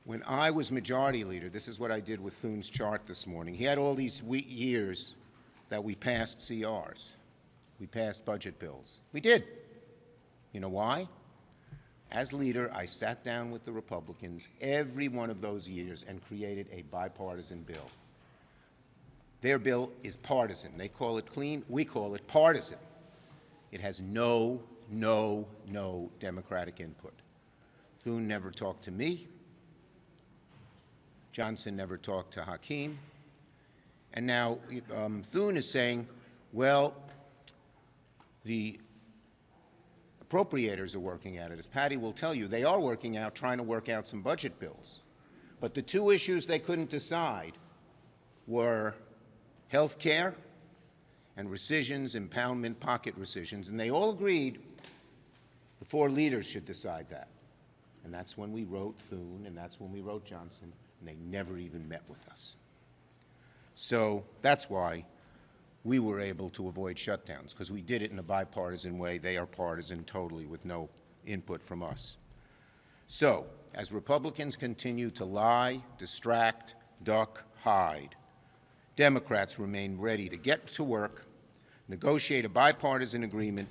When I was majority leader, this is what I did with Thune's chart this morning. He had all these years that we passed CRs. We passed budget bills. We did. You know why? As leader, I sat down with the Republicans every one of those years and created a bipartisan bill. Their bill is partisan. They call it clean. We call it partisan. It has no Democratic input. Thune never talked to me. Johnson never talked to Hakeem. And now Thune is saying, well, the appropriators are working at it. As Patty will tell you, they are trying to work out some budget bills. But the two issues they couldn't decide were health care and rescissions, impoundment, pocket rescissions, and they all agreed the four leaders should decide that. And that's when we wrote Thune, and that's when we wrote Johnson, and they never even met with us. So that's why we were able to avoid shutdowns, because we did it in a bipartisan way. They are partisan totally with no input from us. So as Republicans continue to lie, distract, duck, hide, Democrats remain ready to get to work, negotiate a bipartisan agreement,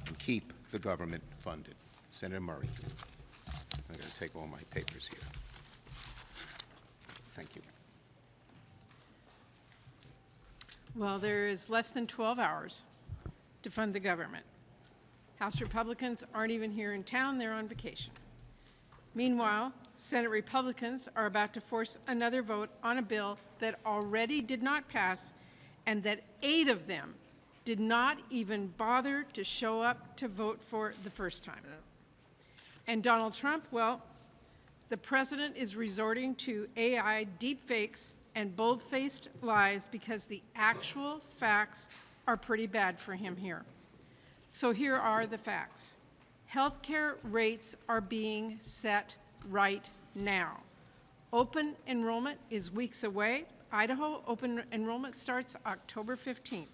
and keep the government funded. Senator Murray. I'm going to take all my papers here. Thank you. Well, there is less than 12 hours to fund the government. House Republicans aren't even here in town, they're on vacation. Meanwhile, Senate Republicans are about to force another vote on a bill that already did not pass and that 8 of them did not even bother to show up to vote for the first time. And Donald Trump, well, the president is resorting to AI deepfakes and bold-faced lies because the actual facts are pretty bad for him here. So here are the facts. Healthcare rates are being set right now. Open enrollment is weeks away. Idaho open enrollment starts October 15th.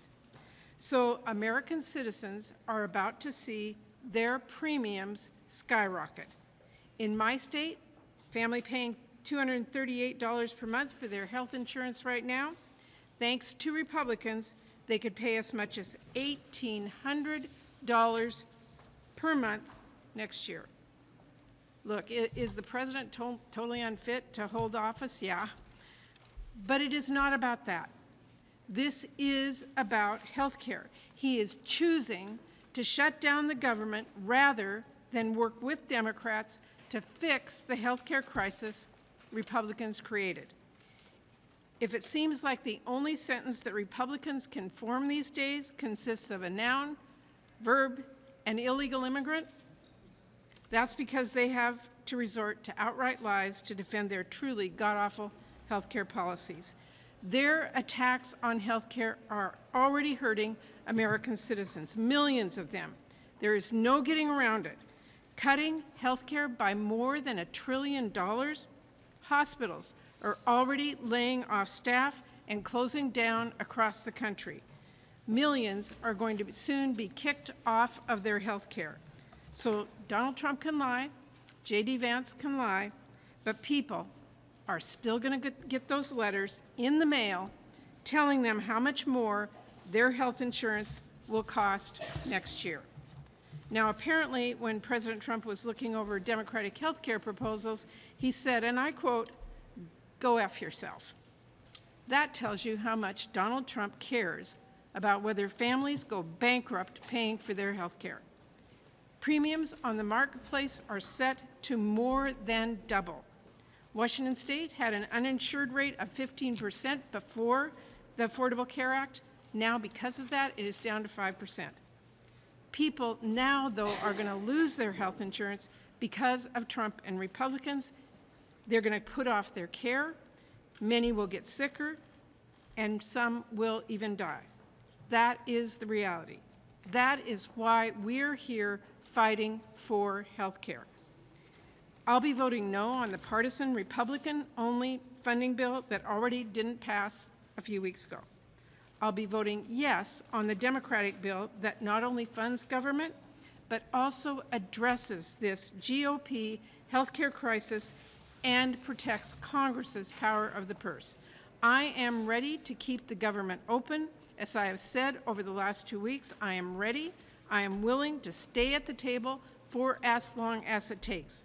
So American citizens are about to see their premiums skyrocket. In my state, family paying $238 per month for their health insurance right now, thanks to Republicans, they could pay as much as $1,800 per month next year. Look, is the president totally unfit to hold office? Yeah. But it is not about that. This is about health care. He is choosing to shut down the government rather than work with Democrats to fix the health care crisis Republicans created. If it seems like the only sentence that Republicans can form these days consists of a noun, verb, and illegal immigrant, that's because they have to resort to outright lies to defend their truly god-awful health care policies. Their attacks on health care are already hurting American citizens, millions of them. There is no getting around it. Cutting health care by more than $1 trillion, hospitals are already laying off staff and closing down across the country. Millions are going to soon be kicked off of their health care. So Donald Trump can lie, J.D. Vance can lie, but people are still going to get those letters in the mail telling them how much more their health insurance will cost next year. Now, apparently, when President Trump was looking over Democratic health care proposals, he said, and I quote, "Go F yourself." That tells you how much Donald Trump cares about whether families go bankrupt paying for their health care. Premiums on the marketplace are set to more than double. Washington State had an uninsured rate of 15% before the Affordable Care Act. Now, because of that, it is down to 5%. People now, though, are going to lose their health insurance because of Trump and Republicans. They're going to put off their care. Many will get sicker, and some will even die. That is the reality. That is why we're here fighting for health care. I'll be voting no on the partisan Republican-only funding bill that already didn't pass a few weeks ago. I'll be voting yes on the Democratic bill that not only funds government, but also addresses this GOP healthcare crisis and protects Congress's power of the purse. I am ready to keep the government open. As I have said over the last 2 weeks, I am ready. I am willing to stay at the table for as long as it takes.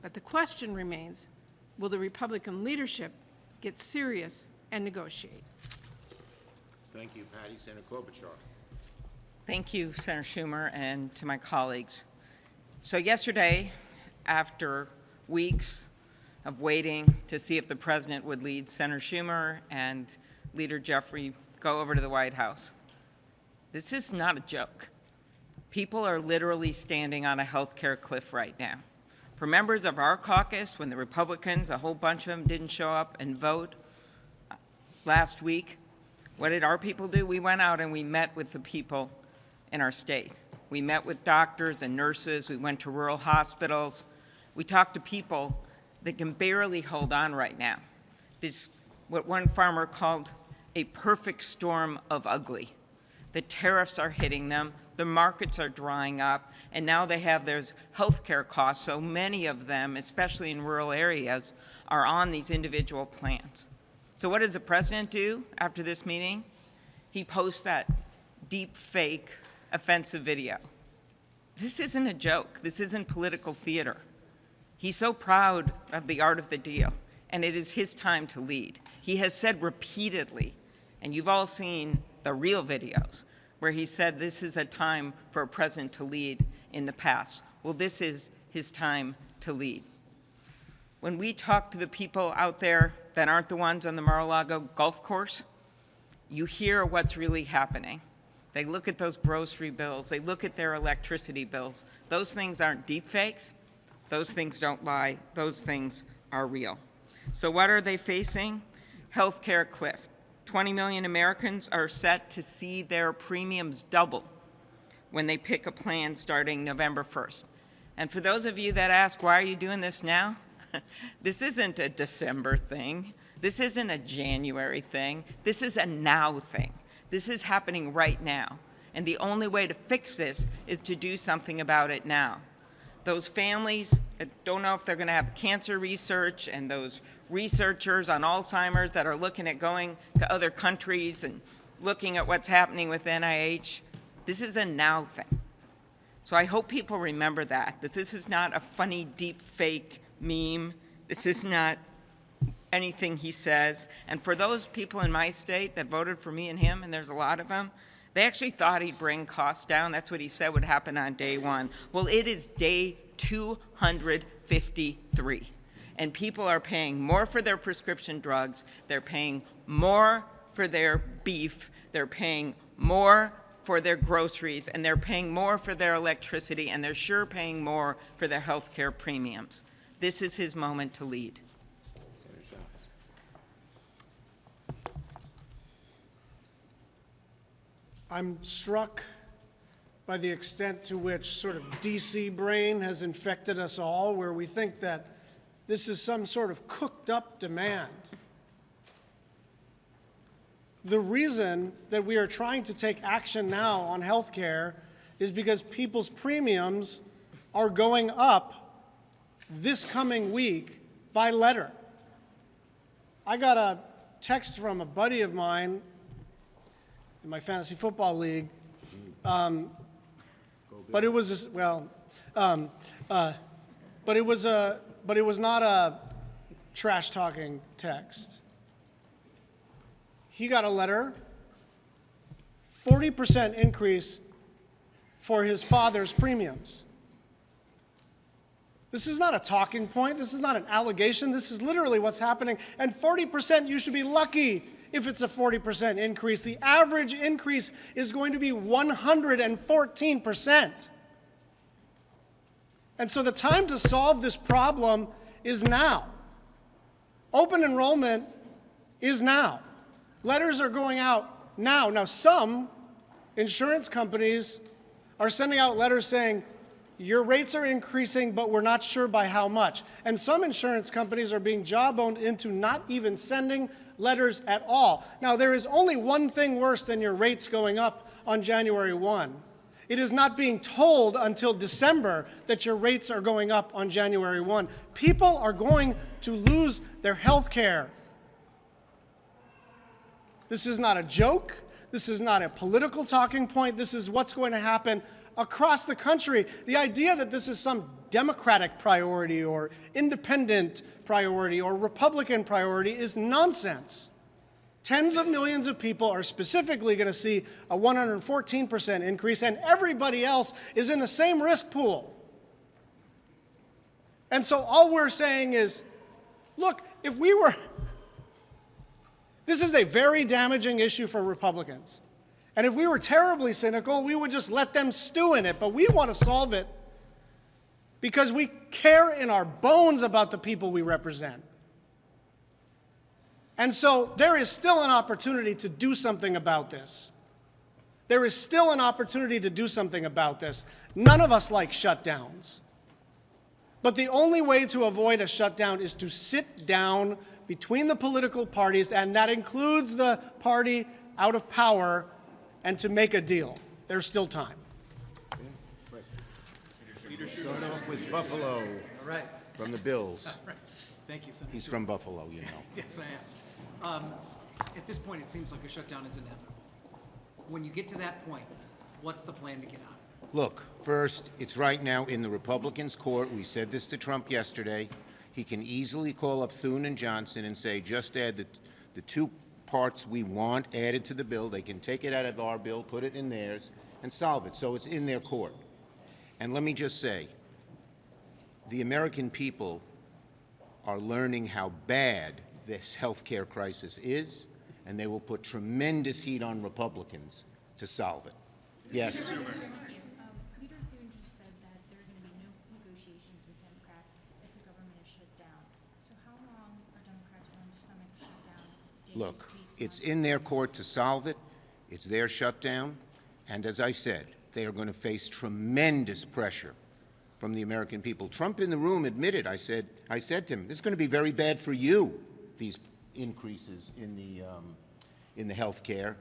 But the question remains, will the Republican leadership get serious and negotiate? Thank you, Patty. Senator Klobuchar. Thank you, Senator Schumer, and to my colleagues. So yesterday, after weeks of waiting to see if the president would lead Senator Schumer and Leader Jeffrey go over to the White House, this is not a joke. People are literally standing on a healthcare cliff right now. For members of our caucus, when the Republicans, a whole bunch of them, didn't show up and vote last week, what did our people do? We went out and we met with the people in our state. We met with doctors and nurses. We went to rural hospitals. We talked to people that can barely hold on right now. This, what one farmer called a perfect storm of ugly. The tariffs are hitting them. The markets are drying up, and now they have their health care costs, so many of them, especially in rural areas, are on these individual plans. So what does the president do after this meeting? He posts that deep fake offensive video. This isn't a joke. This isn't political theater. He's so proud of the art of the deal, and it is his time to lead. He has said repeatedly, and you've all seen the real videos, where he said this is a time for a president to lead in the past. Well, this is his time to lead. When we talk to the people out there that aren't the ones on the Mar-a-Lago golf course, you hear what's really happening. They look at those grocery bills. They look at their electricity bills. Those things aren't deep fakes. Those things don't lie. Those things are real. So what are they facing? Healthcare cliff. 20 million Americans are set to see their premiums double when they pick a plan starting November 1st. And for those of you that ask, why are you doing this now? This isn't a December thing. This isn't a January thing. This is a now thing. This is happening right now. And the only way to fix this is to do something about it now. Those families that don't know if they're going to have cancer research, and those researchers on Alzheimer's that are looking at going to other countries and looking at what's happening with NIH, this is a now thing. So I hope people remember that this is not a funny deep fake meme. This is not anything he says. And for those people in my state that voted for me and him, and there's a lot of them, they actually thought he'd bring costs down. That's what he said would happen on day 1. Well, it is day 253. And people are paying more for their prescription drugs. They're paying more for their beef. They're paying more for their groceries, and they're paying more for their electricity, and they're sure paying more for their health care premiums. This is his moment to lead. I'm struck by the extent to which sort of DC brain has infected us all, where we think that this is some sort of cooked up demand. The reason that we are trying to take action now on health care is because people's premiums are going up this coming week by letter. I got a text from a buddy of mine in my fantasy football league, but it was not a trash talking text. He got a letter, 40% increase for his father's premiums. This is not a talking point. This is not an allegation. This is literally what's happening. And 40%, you should be lucky if it's a 40% increase. The average increase is going to be 114%. And so the time to solve this problem is now. Open enrollment is now. Letters are going out now. Now, some insurance companies are sending out letters saying, your rates are increasing, but we're not sure by how much. And some insurance companies are being jawboned into not even sending letters at all. Now, there is only one thing worse than your rates going up on January 1. It is not being told until December that your rates are going up on January 1. People are going to lose their health care. This is not a joke. This is not a political talking point. This is what's going to happen across the country. The idea that this is some Democratic priority or independent priority or Republican priority is nonsense. Tens of millions of people are specifically going to see a 114% increase, and everybody else is in the same risk pool. And so all we're saying is, look, if we were... This is a very damaging issue for Republicans. And if we were terribly cynical, we would just let them stew in it. But we want to solve it because we care in our bones about the people we represent. And so there is still an opportunity to do something about this. There is still an opportunity to do something about this. None of us like shutdowns. But the only way to avoid a shutdown is to sit down between the political parties, and that includes the party out of power, and to make a deal. There's still time. Start off with Buffalo. All right. From the Bills. All right. Thank you, Senator. He's from Buffalo, you know. Yes, I am. At this point, it seems like a shutdown is inevitable. When you get to that point, what's the plan to get out of it? Look, first, it's right now in the Republicans' court. We said this to Trump yesterday. He can easily call up Thune and Johnson and say, just add the two parts we want added to the bill. They can take it out of our bill, put it in theirs, and solve it. So it's in their court. And let me just say, the American people are learning how bad this health care crisis is, and they will put tremendous heat on Republicans to solve it. Yes? Leader Thune just said that there are going to be no negotiations with Democrats if the government is shut down. So how long are Democrats willing to stomach the shutdown? Look, it's in their court to solve it. It's their shutdown. And as I said, they are going to face tremendous pressure from the American people. Trump in the room admitted, I said to him, this is going to be very bad for you, these increases in the health care.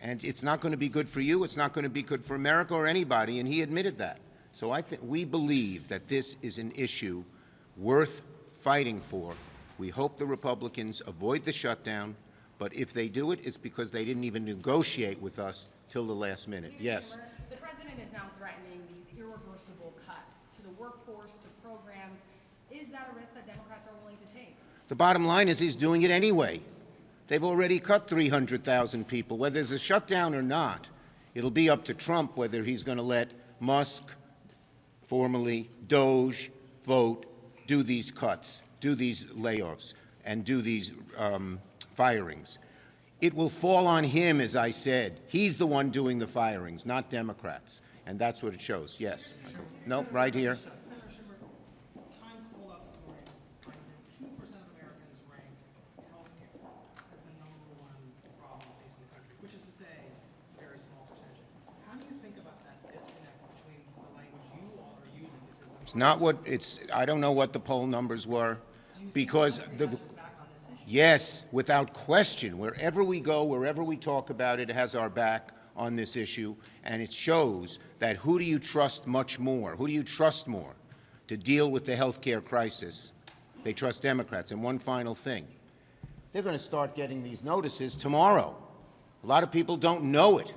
And it's not going to be good for you. It's not going to be good for America or anybody. And he admitted that. So I think we believe that this is an issue worth fighting for. We hope the Republicans avoid the shutdown. But if they do it, it's because they didn't even negotiate with us till the last minute. Yes. The president is now threatening these irreversible cuts to the workforce, to programs. Is that a risk that Democrats are willing to take? The bottom line is he's doing it anyway. They've already cut 300,000 people. Whether there's a shutdown or not, it'll be up to Trump whether he's going to let Musk, formerly Doge, vote, do these cuts, do these layoffs, and do these firings. It will fall on him, as I said. He's the one doing the firings, not Democrats. And that's what it shows. Yes. No, right here. Senator Schumer, Times poll out this morning finds that 2% of Americans rank healthcare as the #1 problem facing the country, which is to say, a very small percentage. How do you think about that disconnect between the language you all are using? This is It's not what it's, I don't know what the poll numbers were, because yes, without question, wherever we go, wherever we talk about it, it has our back on this issue, and it shows that who do you trust much more? Who do you trust more to deal with the health care crisis? They trust Democrats. And one final thing, they're going to start getting these notices tomorrow. A lot of people don't know it.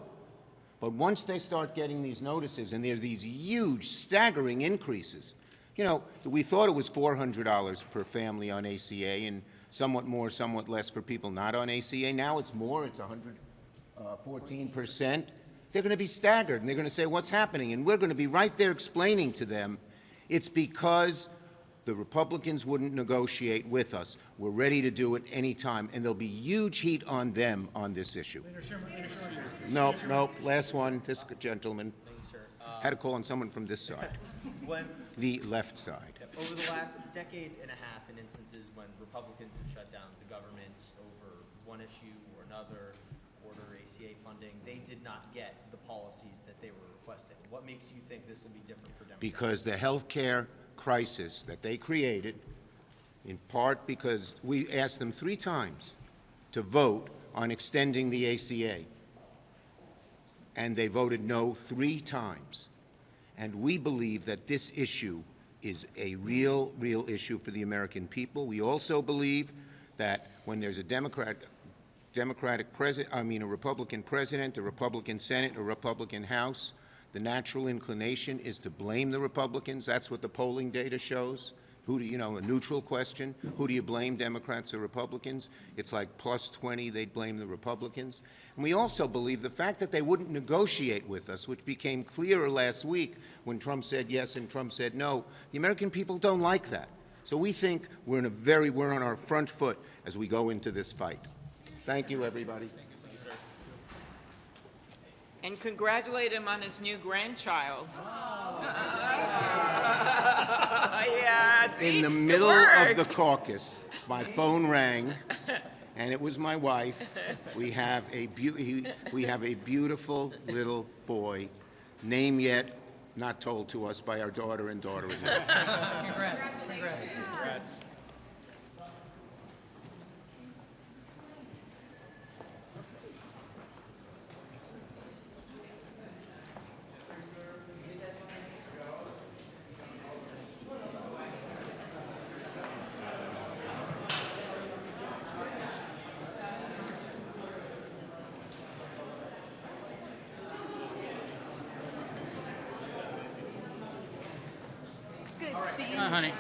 But once they start getting these notices, and there's these huge, staggering increases, you know, we thought it was $400 per family on ACA and somewhat more, somewhat less for people not on ACA. Now it's more, it's 114%. They're going to be staggered, and they're going to say, what's happening? And we're going to be right there explaining to them, it's because the Republicans wouldn't negotiate with us. We're ready to do it any time, and there'll be huge heat on them on this issue. Nope, last one, this gentleman. Had to call on someone from this side, the left side. Over the last decade and a half, in instances when Republicans have shut down the government over one issue or another, order ACA funding, they did not get the policies that they were requesting. What makes you think this will be different for Democrats? Because the health care crisis that they created, in part because we asked them 3 times to vote on extending the ACA, and they voted no 3 times. And we believe that this issue is a real issue for the American people. We also believe that when there's a a Republican president, a Republican Senate, a Republican House, the natural inclination is to blame the Republicans. That's what the polling data shows. Who do you know, a neutral question, who do you blame, Democrats or Republicans? It's like +20, they'd blame the Republicans. And we also believe the fact that they wouldn't negotiate with us, which became clearer last week when Trump said yes and Trump said no, the American people don't like that. So we think we're on our front foot as we go into this fight. Thank you, everybody. And congratulate him on his new grandchild. Yeah, in the middle of the caucus, my phone rang, and it was my wife. We have a beautiful little boy, name yet not told to us by our daughter and daughter-in-law. Congrats. Congrats. Good seeing you. Honey.